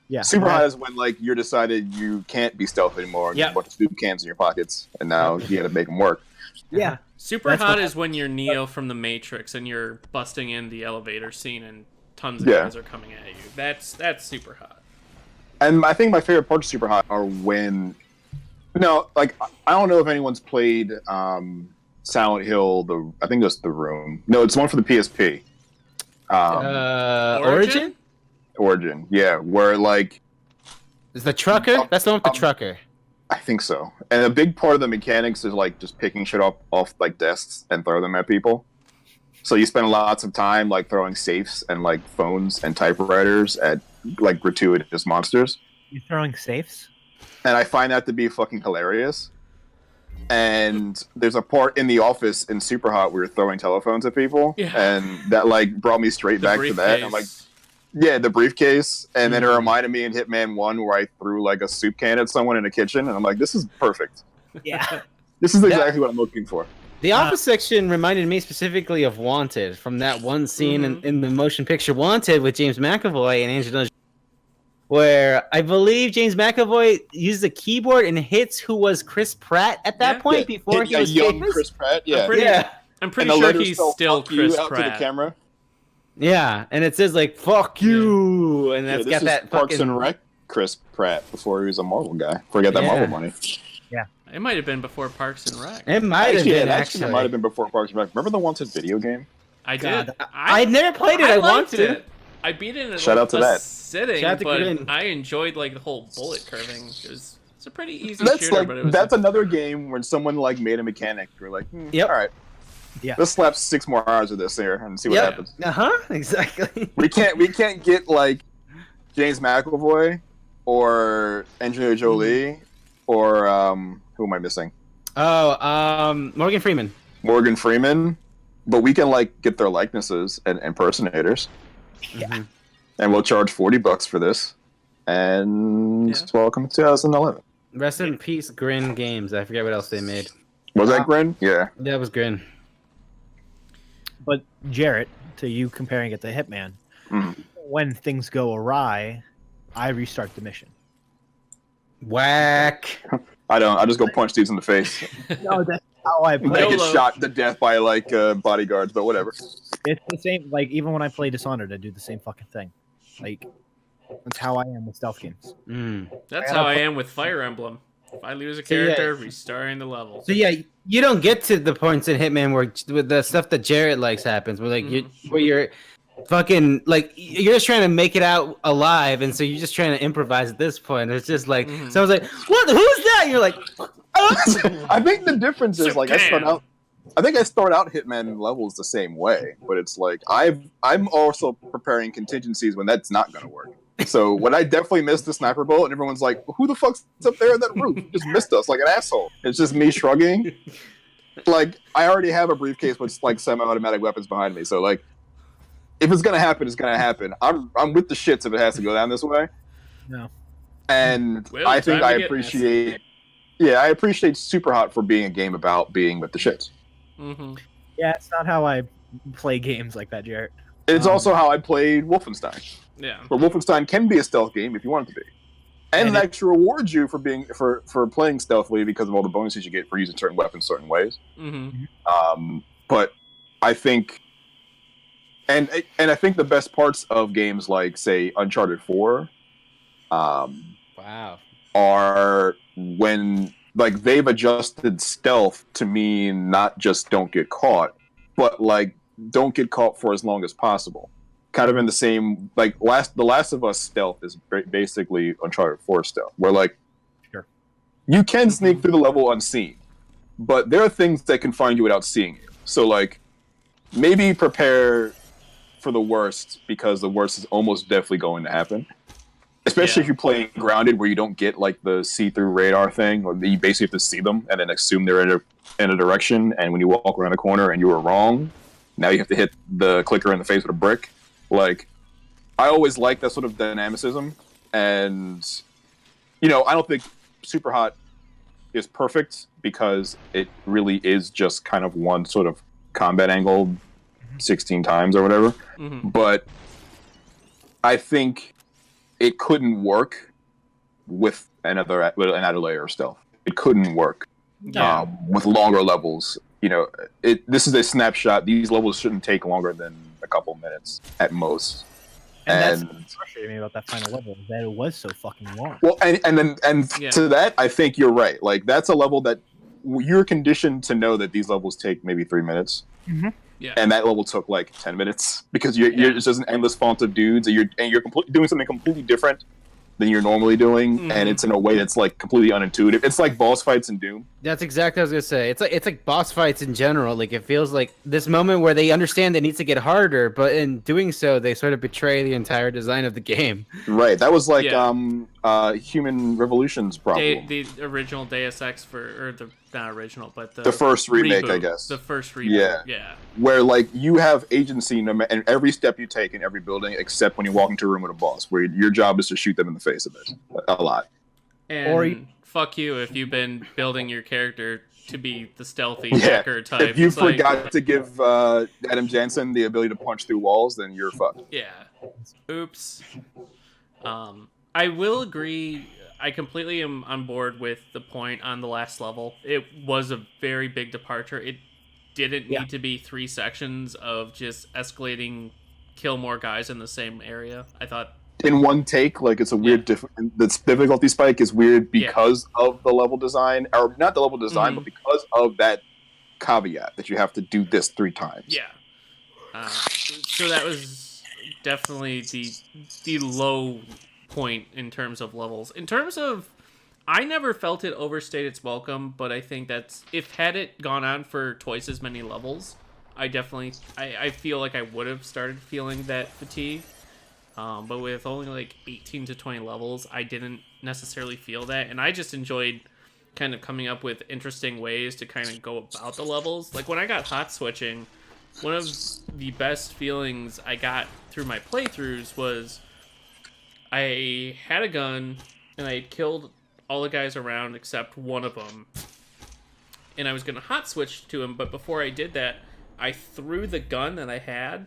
Yeah. Super hot is when like you're decided you can't be stealth anymore. And you have a bunch of soup cans in your pockets, and now you got to make them work. Yeah. Super hot is when you're Neo from the Matrix and you're busting in the elevator scene and tons of guys are coming at you. That's super hot. And I think my favorite parts of Super Hot are when, like I don't know if anyone's played Silent Hill. I think that's The Room. No, it's one for the PSP. Origin? Origin, yeah, where like is the trucker? That's the one with the trucker. I think so. And a big part of the mechanics is like just picking shit up off like desks and throw them at people. So you spend lots of time like throwing safes and like phones and typewriters at like gratuitous monsters. You're throwing safes? And I find that to be fucking hilarious. And there's a part in The Office in Super Hot where you're throwing telephones at people, and that like brought me straight back to that. I'm like, yeah, the briefcase, and then it reminded me in Hitman 1 where I threw like a soup can at someone in a kitchen, and I'm like, this is perfect. Yeah, this is exactly what I'm looking for. The Office section reminded me specifically of Wanted from that one scene in the motion picture Wanted with James McAvoy and Angelina Jolie, where I believe James McAvoy uses a keyboard and hits who was Chris Pratt at that point before he was young famous. Chris Pratt. I'm pretty sure he's still Chris out Pratt. to the camera. Yeah, and it says like "fuck you," and that's got that Parks fucking... and Rec Chris Pratt before he was a Marvel guy. Forget that Marvel money. Yeah, it might have been before Parks and Rec. It might have been actually. It might have been before Parks and Rec. Remember the Wanted video game? I did. I never played it. I liked wanted it. I beat it in a Shout out to that. sitting, Shout out to but Quin. I enjoyed like the whole bullet curving. It's a pretty easy That's shooter, like but it was that's another game when someone like made a mechanic. You're like, all right, let's slap 6 more hours of this here and see what happens. Exactly. We can't get like James McAvoy or Angelina Jolie or who am I missing? Morgan Freeman. Morgan Freeman, but we can like get their likenesses and impersonators. Yeah. And we'll charge $40 for this. And welcome to 2011. Rest in peace, Grin Games. I forget what else they made. Was that Grin? Yeah. That was Grin. But Jarrett, to you comparing it to Hitman, when things go awry, I restart the mission. Whack. I don't. I just go punch dudes in the face. No, that's how I play. I get shot to death by like bodyguards, but whatever. It's the same. Like even when I play Dishonored, I do the same fucking thing. Like that's how I am with stealth games. That's how I am with Fire Emblem. If I lose a character, restarting the level. So yeah, you don't get to the points in Hitman where with the stuff that Jarrett likes happens, where like where you're fucking like you're just trying to make it out alive, and so you're just trying to improvise at this point. It's just like someone's like, "What? Who's that?" And you're like, I think the difference is like I start out Hitman levels the same way, but it's like I'm also preparing contingencies when that's not going to work. So when I definitely missed the sniper bullet, and everyone's like, "Who the fuck's up there in that roof? You just missed us like an asshole." It's just me shrugging. Like I already have a briefcase with like semi-automatic weapons behind me, so like if it's gonna happen, it's gonna happen. I'm with the shits if it has to go down this way. No. And I think I appreciate. Yeah, I appreciate Super Hot for being a game about being with the shits. Yeah, it's not how I play games like that, Jarrett. It's also how I played Wolfenstein. Yeah. But Wolfenstein can be a stealth game if you want it to be. And it actually rewards you for being for playing stealthily because of all the bonuses you get for using certain weapons certain ways. But I think and I think the best parts of games like say Uncharted 4 are when like they've adjusted stealth to mean not just don't get caught, but like don't get caught for as long as possible. Kind of in the same like The Last of Us stealth is basically Uncharted 4 stealth, where like you can sneak through the level unseen, but there are things that can find you without seeing you. So like maybe prepare for the worst because the worst is almost definitely going to happen. Especially if you're playing Grounded, where you don't get like the see-through radar thing, or you basically have to see them and then assume they're in a direction. And when you walk around a corner and you were wrong, now you have to hit the clicker in the face with a brick. Like, I always like that sort of dynamicism, and I don't think Super Hot is perfect because it really is just kind of one sort of combat angle 16 times or whatever. But I think it couldn't work with another layer of stealth. It couldn't work with longer levels. You know, this is a snapshot. These levels shouldn't take longer than a couple minutes at most. And that's what frustrated me about that final level, that it was so fucking long. Well, to that, I think you're right. Like, that's a level that you're conditioned to know that these levels take maybe 3 minutes. Mm-hmm. Yeah. And that level took like 10 minutes because you're it's just an endless font of dudes, and you're doing something completely different than you're normally doing, and it's in a way that's like completely unintuitive. It's like boss fights in Doom. That's exactly what I was gonna say. It's like boss fights in general. Like, it feels like this moment where they understand it needs to get harder, but in doing so, they sort of betray the entire design of the game. Right. That was like Human Revolution's problem. The original Deus Ex not original, but the first remake, reboot, I guess. The first reboot. Yeah. Where like you have agency in every step you take in every building, except when you walk into a room with a boss, where your job is to shoot them in the face a bit, a lot. And fuck you if you've been building your character to be the stealthy hacker type. If you forgot to give Adam Jansen the ability to punch through walls, then you're fucked. Yeah. Oops. I will agree. I completely am on board with the point on the last level. It was a very big departure. It didn't need to be 3 sections of just escalating, kill more guys in the same area. I thought in one take, like it's a weird the difficulty spike is weird because of the level design, or not the level design, but because of that caveat that you have to do this 3 times. Yeah. So that was definitely the low point in terms of levels. In terms of, I never felt it overstayed its welcome, but I think that's, if had it gone on for twice as many levels, I feel like I would have started feeling that fatigue. But with only like 18 to 20 levels, I didn't necessarily feel that, and I just enjoyed kind of coming up with interesting ways to kind of go about the levels. Like when I got hot switching, one of the best feelings I got through my playthroughs was I had a gun, and I had killed all the guys around except one of them. And I was going to hot switch to him, but before I did that, I threw the gun that I had,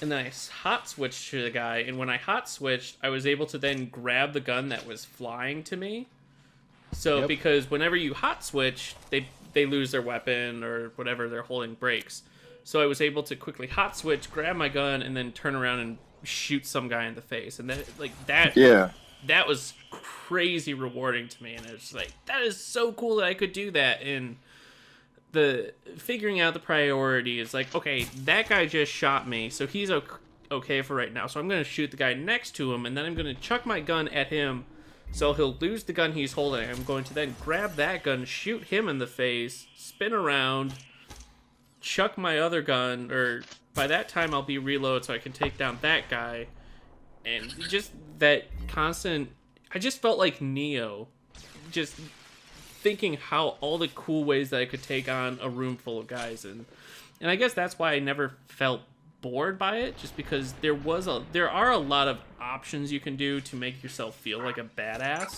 and then I hot switched to the guy. And when I hot switched, I was able to then grab the gun that was flying to me. So because whenever you hot switch, they lose their weapon or whatever they're holding breaks. So I was able to quickly hot switch, grab my gun, and then turn around and shoot some guy in the face. And that was crazy rewarding to me. And it's like, that is so cool that I could do that. And the figuring out the priority is like, okay, that guy just shot me, so he's okay for right now. So I'm going to shoot the guy next to him, and then I'm going to chuck my gun at him, so he'll lose the gun he's holding. I'm going to then grab that gun, shoot him in the face, spin around, chuck my other gun, or by that time I'll be reload so I can take down that guy. And just that constant, I just felt like Neo, just thinking how all the cool ways that I could take on a room full of guys. And I guess that's why I never felt bored by it, just because there are a lot of options you can do to make yourself feel like a badass.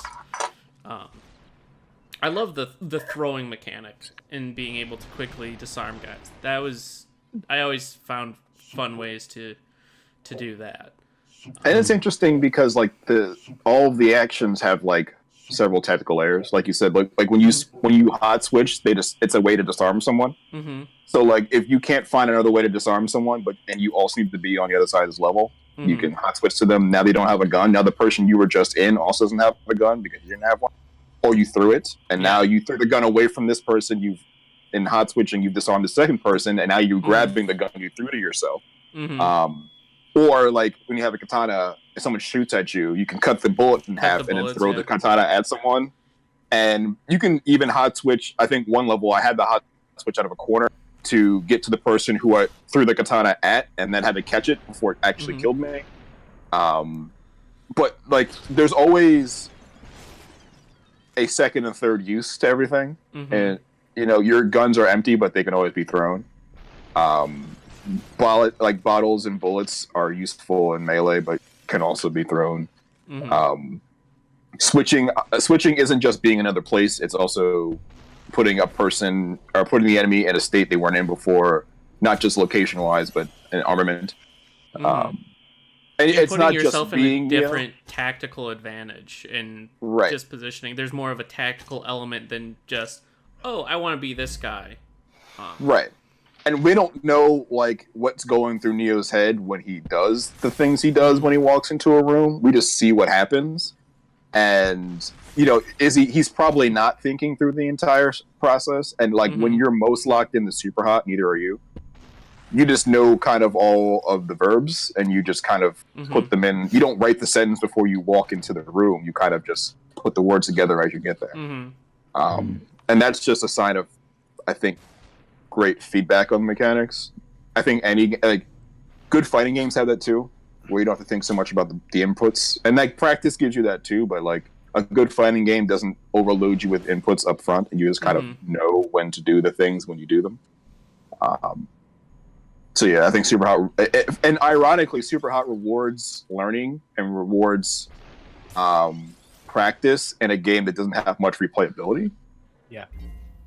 I love the throwing mechanic and being able to quickly disarm guys. I always found fun ways to do that. And it's interesting because like all of the actions have like several tactical layers, like you said. Like when you hot switch, it's a way to disarm someone. Mm-hmm. So like if you can't find another way to disarm someone, and you also need to be on the other side of this level, you can hot switch to them. Now they don't have a gun. Now the person you were just in also doesn't have a gun because you didn't have one, or you threw it, and now you threw the gun away from this person. In hot switching, you've disarmed the second person, and now you're grabbing the gun you threw to yourself. Mm-hmm. Or like when you have a katana, if someone shoots at you, you can cut the bullet in half and then throw the katana at someone. And you can even hot switch. I think one level I had the hot switch out of a corner to get to the person who I threw the katana at, and then had to catch it before it actually killed me. But like, there's always a second and third use to everything, and your guns are empty, but they can always be thrown. Bottles and bullets are useful in melee, but can also be thrown. Switching isn't just being another place; it's also putting a person or putting the enemy in a state they weren't in before, not just location-wise, but in armament. And you're it's putting not yourself just in a being different tactical advantage and Right. just positioning. There's more of a tactical element than just, oh, I want to be this guy. Right. And we don't know like what's going through Neo's head when he does the things he does when he walks into a room. We just see what happens. And he's probably not thinking through the entire process. And like when you're most locked into super hot, neither are you. You just know kind of all of the verbs and you just kind of put them in. You don't write the sentence before you walk into the room. You kind of just put the words together as you get there. And that's just a sign of, I think, great feedback on the mechanics. I think good fighting games have that too, where you don't have to think so much about the inputs. And like practice gives you that too, but like a good fighting game doesn't overload you with inputs up front, and you just kind of know when to do the things when you do them. So yeah, I think Super Hot, and ironically, Super Hot rewards learning and rewards practice in a game that doesn't have much replayability. Yeah.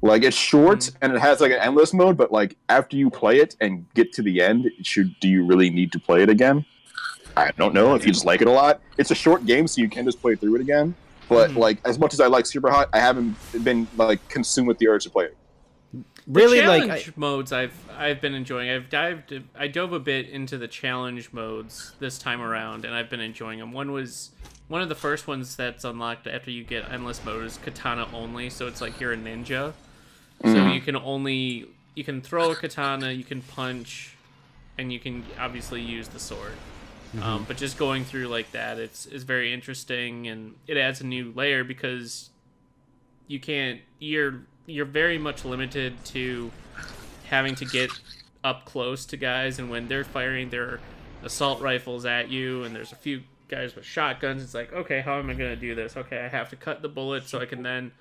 Like it's short and it has like an endless mode, but like after you play it and get to the end, do you really need to play it again? I don't know. If you just like it a lot, it's a short game, so you can just play through it again. But like as much as I like Super Hot, I haven't been like consumed with the urge to play it. Really, the challenge modes I've been enjoying. I dove a bit into the challenge modes this time around, and I've been enjoying them. One of the first ones that's unlocked after you get endless mode is katana only, so it's like you're a ninja. So you can throw a katana, you can punch, and you can obviously use the sword. But just going through like that, is very interesting, and it adds a new layer because you're very much limited to having to get up close to guys, and when they're firing their assault rifles at you, and there's a few guys with shotguns, it's like, okay, how am I going to do this? Okay, I have to cut the bullet so I can then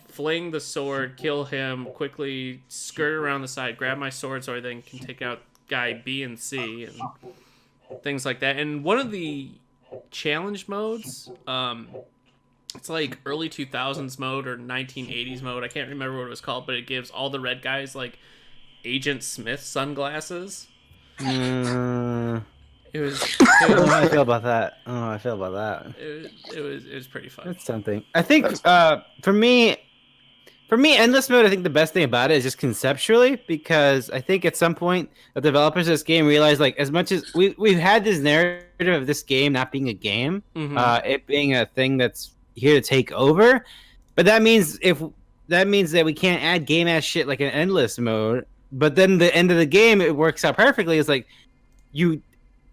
fling the sword, kill him, quickly skirt around the side, grab my sword so I then can take out guy B and C, and things like that. And one of the challenge modes, it's like early 2000s mode or 1980s mode. I can't remember what it was called, but it gives all the red guys like Agent Smith sunglasses. It was I don't know how I feel about that. It was pretty fun. That's something. I think for me, endless mode. I think the best thing about it is just conceptually, because I think at some point the developers of this game realized, like, as much as we've had this narrative of this game not being a game, it being a thing that's here to take over, but that means that we can't add game ass shit like an endless mode. But then the end of the game, it works out perfectly. It's like you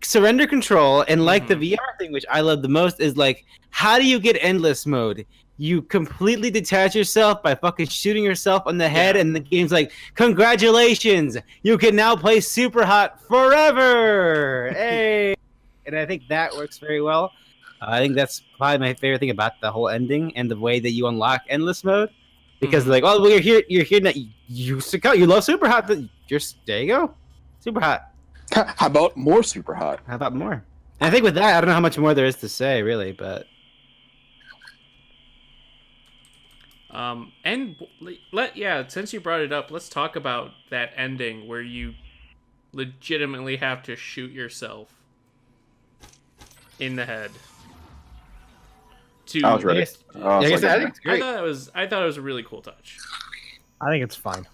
surrender control, and like the VR thing, which I love the most, is like, how do you get endless mode? You completely detach yourself by fucking shooting yourself on the head, and the game's like, congratulations, you can now play Super Hot forever. Hey, and I think that works very well. I think that's probably my favorite thing about the whole ending and the way that you unlock endless mode, because like, oh, well, you're here now. You love Super Hot. There you go, Super Hot. How about more Super Hot? How about more? And I think with that, I don't know how much more there is to say, really, but. And since you brought it up, let's talk about that ending where you legitimately have to shoot yourself in the head. I was ready. I think it's great. I thought it was a really cool touch. I think it's fine.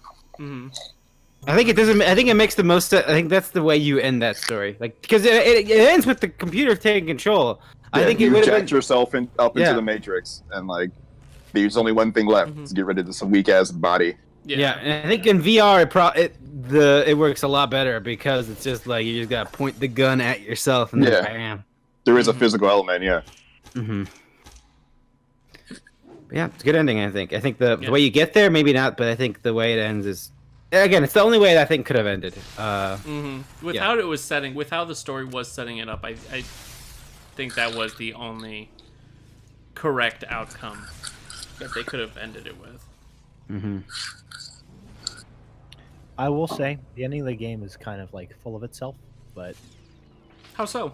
I think it doesn't. I think it makes the most. I think that's the way you end that story, like, because it ends with the computer taking control. I think you it jacked yourself up into the Matrix, and like, there's only one thing left: to get rid of this weak ass body. Yeah, and I think in VR it works a lot better, because it's just like you just gotta point the gun at yourself and then bam. There is a physical element, Yeah, it's a good ending. I think the way you get there, maybe not, but I think the way it ends is, again, it's the only way that I think could have ended. With how it was setting, with how the story was setting it up, I think that was the only correct outcome that they could have ended it with. I will say the ending of the game is kind of like full of itself, but how so?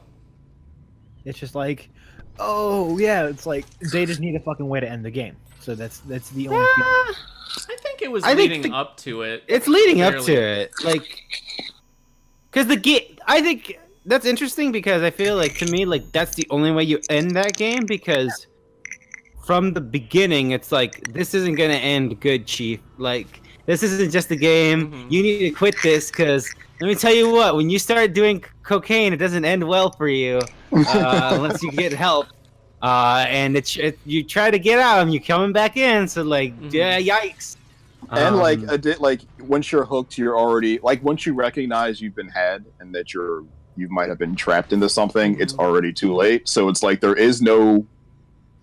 It's just like, oh yeah, it's like they just need a fucking way to end the game. So that's the only. I think it was leading up to it. It's leading up to it, like, because the game. I think that's interesting because I feel like, to me, like, that's the only way you end that game, because from the beginning, it's like, this isn't gonna end good, Chief. Like, this isn't just a game. Mhm. You need to quit this, because let me tell you what, when you start doing cocaine, it doesn't end well for you unless you get help. And you try to get out and you're coming back in, so like, yeah, yikes. And like once you're hooked, you're already like, once you recognize you've been had and that you might have been trapped into something, it's already too late. So it's like there is no,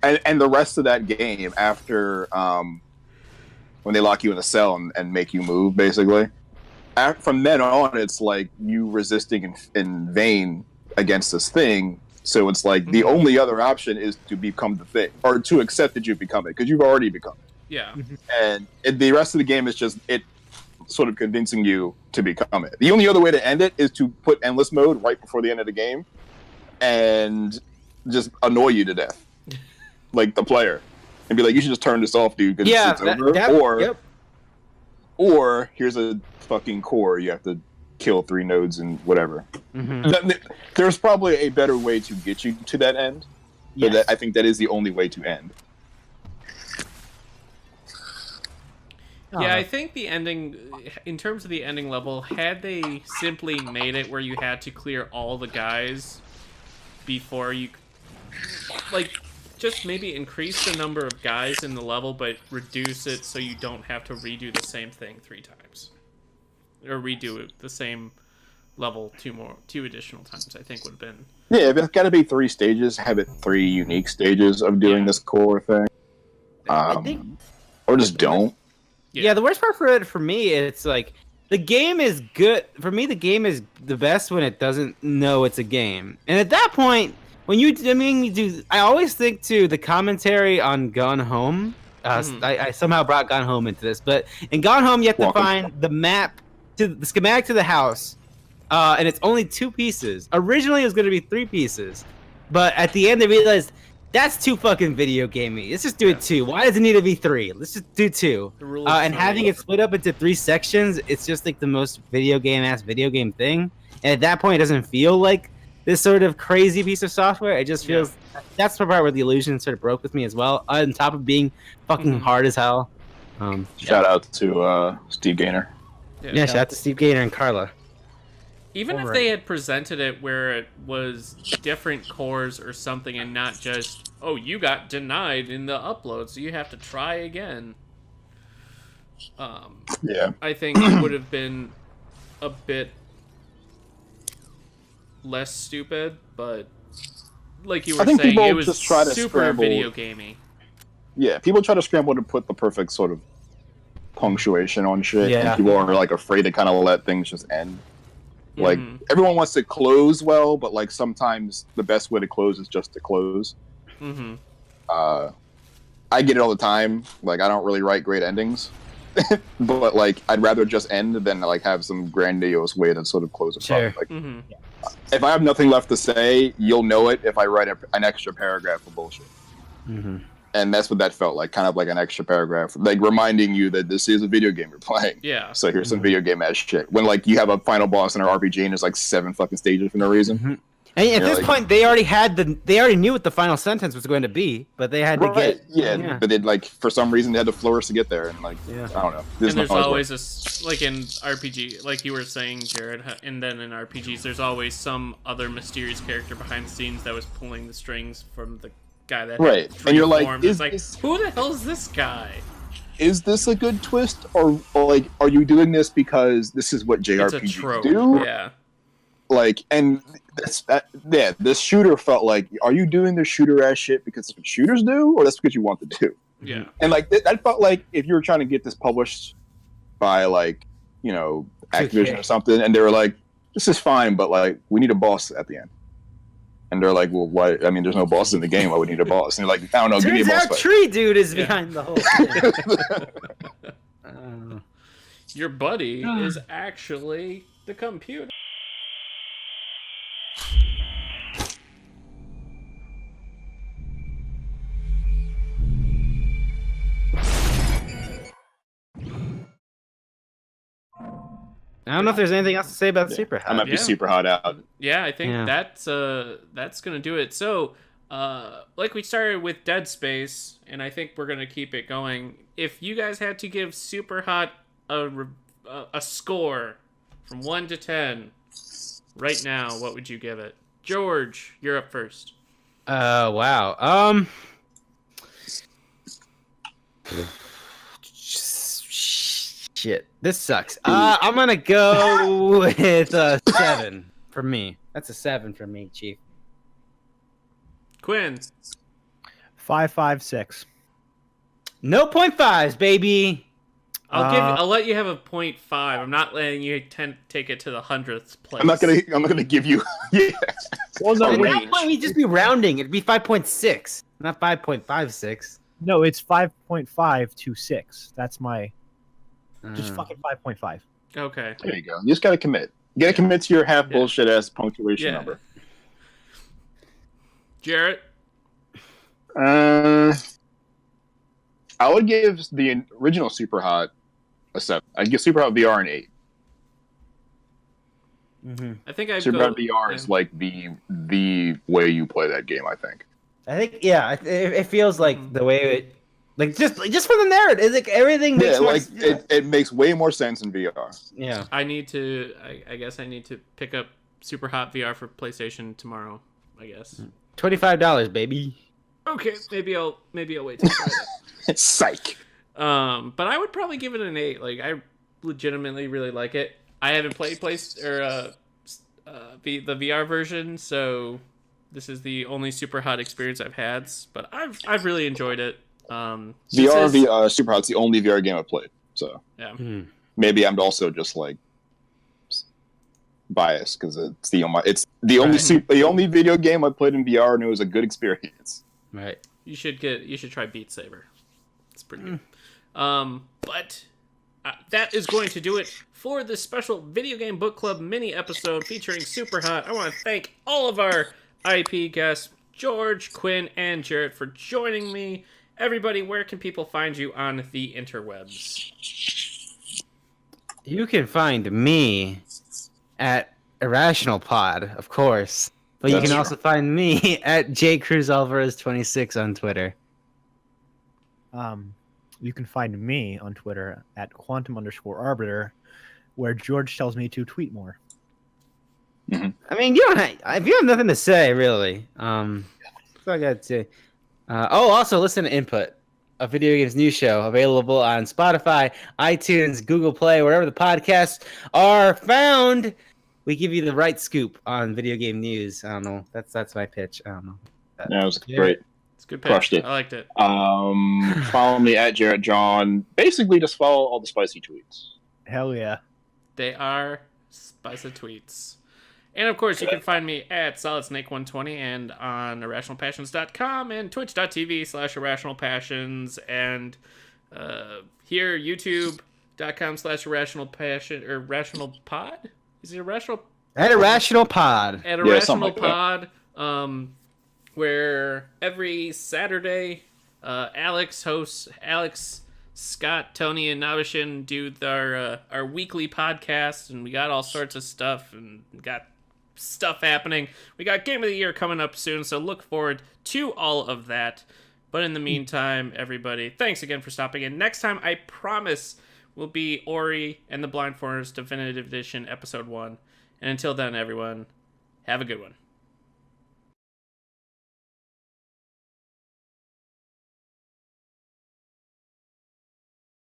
and the rest of that game after when they lock you in a cell and make you move, basically, from then on, it's like you resisting in vain against this thing. So it's like the only other option is to become the thing, or to accept that you've become it, because you've already become it. Yeah. And the rest of the game is just it sort of convincing you to become it. The only other way to end it is to put endless mode right before the end of the game and just annoy you to death, like the player, and be like, you should just turn this off, dude, because it's over. Or here's a fucking core you have to kill 3 nodes and whatever. There's probably a better way to get you to that end, but I think that is the only way to end. Yeah, I think the ending, in terms of the ending level, had they simply made it where you had to clear all the guys before you, like, just maybe increase the number of guys in the level, but reduce it so you don't have to redo the same thing 3 times. Or redo the same level 2 additional times, I think would have been... Yeah, if it's got to be 3 stages, have it 3 unique stages of doing this core thing. I think... Or just don't. Yeah, the worst part for me, it's like, the game is good. For me, the game is the best when it doesn't know it's a game. And at that point, when I always think to the commentary on Gone Home. I somehow brought Gone Home into this, but in Gone Home, you have to find the map, the schematic to the house, and it's only 2 pieces. Originally, it was going to be 3 pieces, but at the end, they realized, that's too fucking video gamey. Let's just do it 2. Why does it need to be 3? Let's just do 2. And having it split up into 3 sections, it's just like the most video game thing. And at that point, it doesn't feel like this sort of crazy piece of software. It just feels that's the part where the illusion sort of broke with me as well. On top of being fucking hard as hell. Shout out to Steve Gaynor. Yeah, shout out to Steve Gaynor and Carla. Even if they had presented it where it was different cores or something and not just, oh, you got denied in the upload, so you have to try again. I think it would have been a bit less stupid, but like you were saying, it was just try to super video gamey. Yeah, people try to scramble to put the perfect sort of punctuation on shit. Yeah. And people are like afraid to kind of let things just end. Like, everyone wants to close well, but like sometimes the best way to close is just to close. I get it all the time. Like, I don't really write great endings. But like, I'd rather just end than like have some grandiose way to sort of close it. Sure. Like, if I have nothing left to say, you'll know it if I write an extra paragraph of bullshit. And that's what that felt like, kind of like an extra paragraph, like reminding you that this is a video game you're playing. Yeah. So here's some video game ass shit. When like you have a final boss in an RPG and there's like 7 fucking stages for no reason. And at this point, they already knew what the final sentence was going to be, but they had to get. Yeah, but it like for some reason they had to flourish to get there, and like I don't know. There's always like in RPG, like you were saying, Jarrett, and then in RPGs, there's always some other mysterious character behind the scenes that was pulling the strings from the guy that and you're like, who the hell is this guy? Is this a good twist, or like, are you doing this because this is what JRPGs do? Yeah. Like, and this shooter felt like, are you doing the shooter ass shit because that's what shooters do, or that's because you want to do? Yeah. And like that felt like if you were trying to get this published by like, you know, Activision or something, and they were like, this is fine, but like we need a boss at the end. And they're like, well, why? I mean, there's no boss in the game. Why would we need a boss? And they're like, I don't know. Give me a boss fight. Tree Dude is behind the whole thing. Your buddy is actually the computer. I don't know if there's anything else to say about Super I might Hot. be super hot out. Yeah, I think Yeah. that's gonna do it. So, like we started with Dead Space, and I think we're gonna keep it going. If you guys had to give Super Hot a score from 1 to 10 right now, what would you give it? Jurge, you're up first. Wow. Shit, this sucks. I'm gonna go with a 7 for me. That's a 7 for me, Chief. Quinn. 5.56. No 0.5s, baby. I'll let you have a 0.5. I'm not letting you take it to the 100th place. I'm not gonna give you. Yeah. Well, no, A At wait. that range. point, we'd just be rounding. It'd be 5.6, not 5.56. No, it's 5.5 to 6. That's my just fucking 5.5. Okay. There you go. You just gotta commit. You gotta commit to your half bullshit ass punctuation Yeah. number. Jarrett. I would give the original Super Hot a 7. I'd give Super Hot VR an 8. I think I'd Super go. Hot VR is like the way you play that game. I think. I think, yeah, it feels like the way it, like just for the narrative, it's like everything makes Yeah, more like sense. it makes way more sense in VR. Yeah. I need to. I guess I need to pick up Super Hot VR for PlayStation tomorrow. I guess. $25, baby. Okay, maybe I'll wait till Friday. Psych. But I would probably give it an 8. Like, I legitimately really like it. I haven't played the VR version, so this is the only Super Hot experience I've had. But I've really enjoyed it. VR Super Hot's the only VR game I've played. So Yeah. maybe I'm also just like biased because it's the only Right. the only video game I played in VR and it was a good experience. Right. You should try Beat Saber. It's pretty good. But that is going to do it for this special Video Game Book Club mini episode featuring Super Hot. I want to thank all of our IP guests, Jurge, Quin, and Jarrett, for joining me. Everybody, where can people find you on the interwebs? You can find me at Irrational Pod, of course. But you That's can true. also find me at jcruzalvarez26 on Twitter. You can find me on Twitter at quantum_arbiter, where George tells me to tweet more. I mean, if you have nothing to say, really, that's all I got to say. Also, listen to Input, a video games news show available on Spotify, iTunes, Google Play, wherever the podcasts are found. We give you the right scoop on video game news. I don't know. That's my pitch. I don't know. That was great. It's a good pitch. Crushed it. I liked it. Follow me at Jarrett John. Basically, just follow all the spicy tweets. Hell yeah. They are spicy tweets. And of course, you can find me at SolidSnake120 and on IrrationalPassions.com and Twitch.tv/IrrationalPassions and here, YouTube.com/IrrationalPassion or RationalPod? Is it Irrational? At Irrational Pod. At Yeah, Irrational something like Pod, where every Saturday, Alex, Scott, Tony, and Navishin do our weekly podcast, and we got all sorts of stuff, and we got stuff happening. We got Game of the Year coming up soon, so look forward to all of that. But in the meantime, everybody, thanks again for stopping in. Next time, I promise, will be Ori and the Blind Forest Definitive Edition, Episode 1. And until then, everyone, have a good one.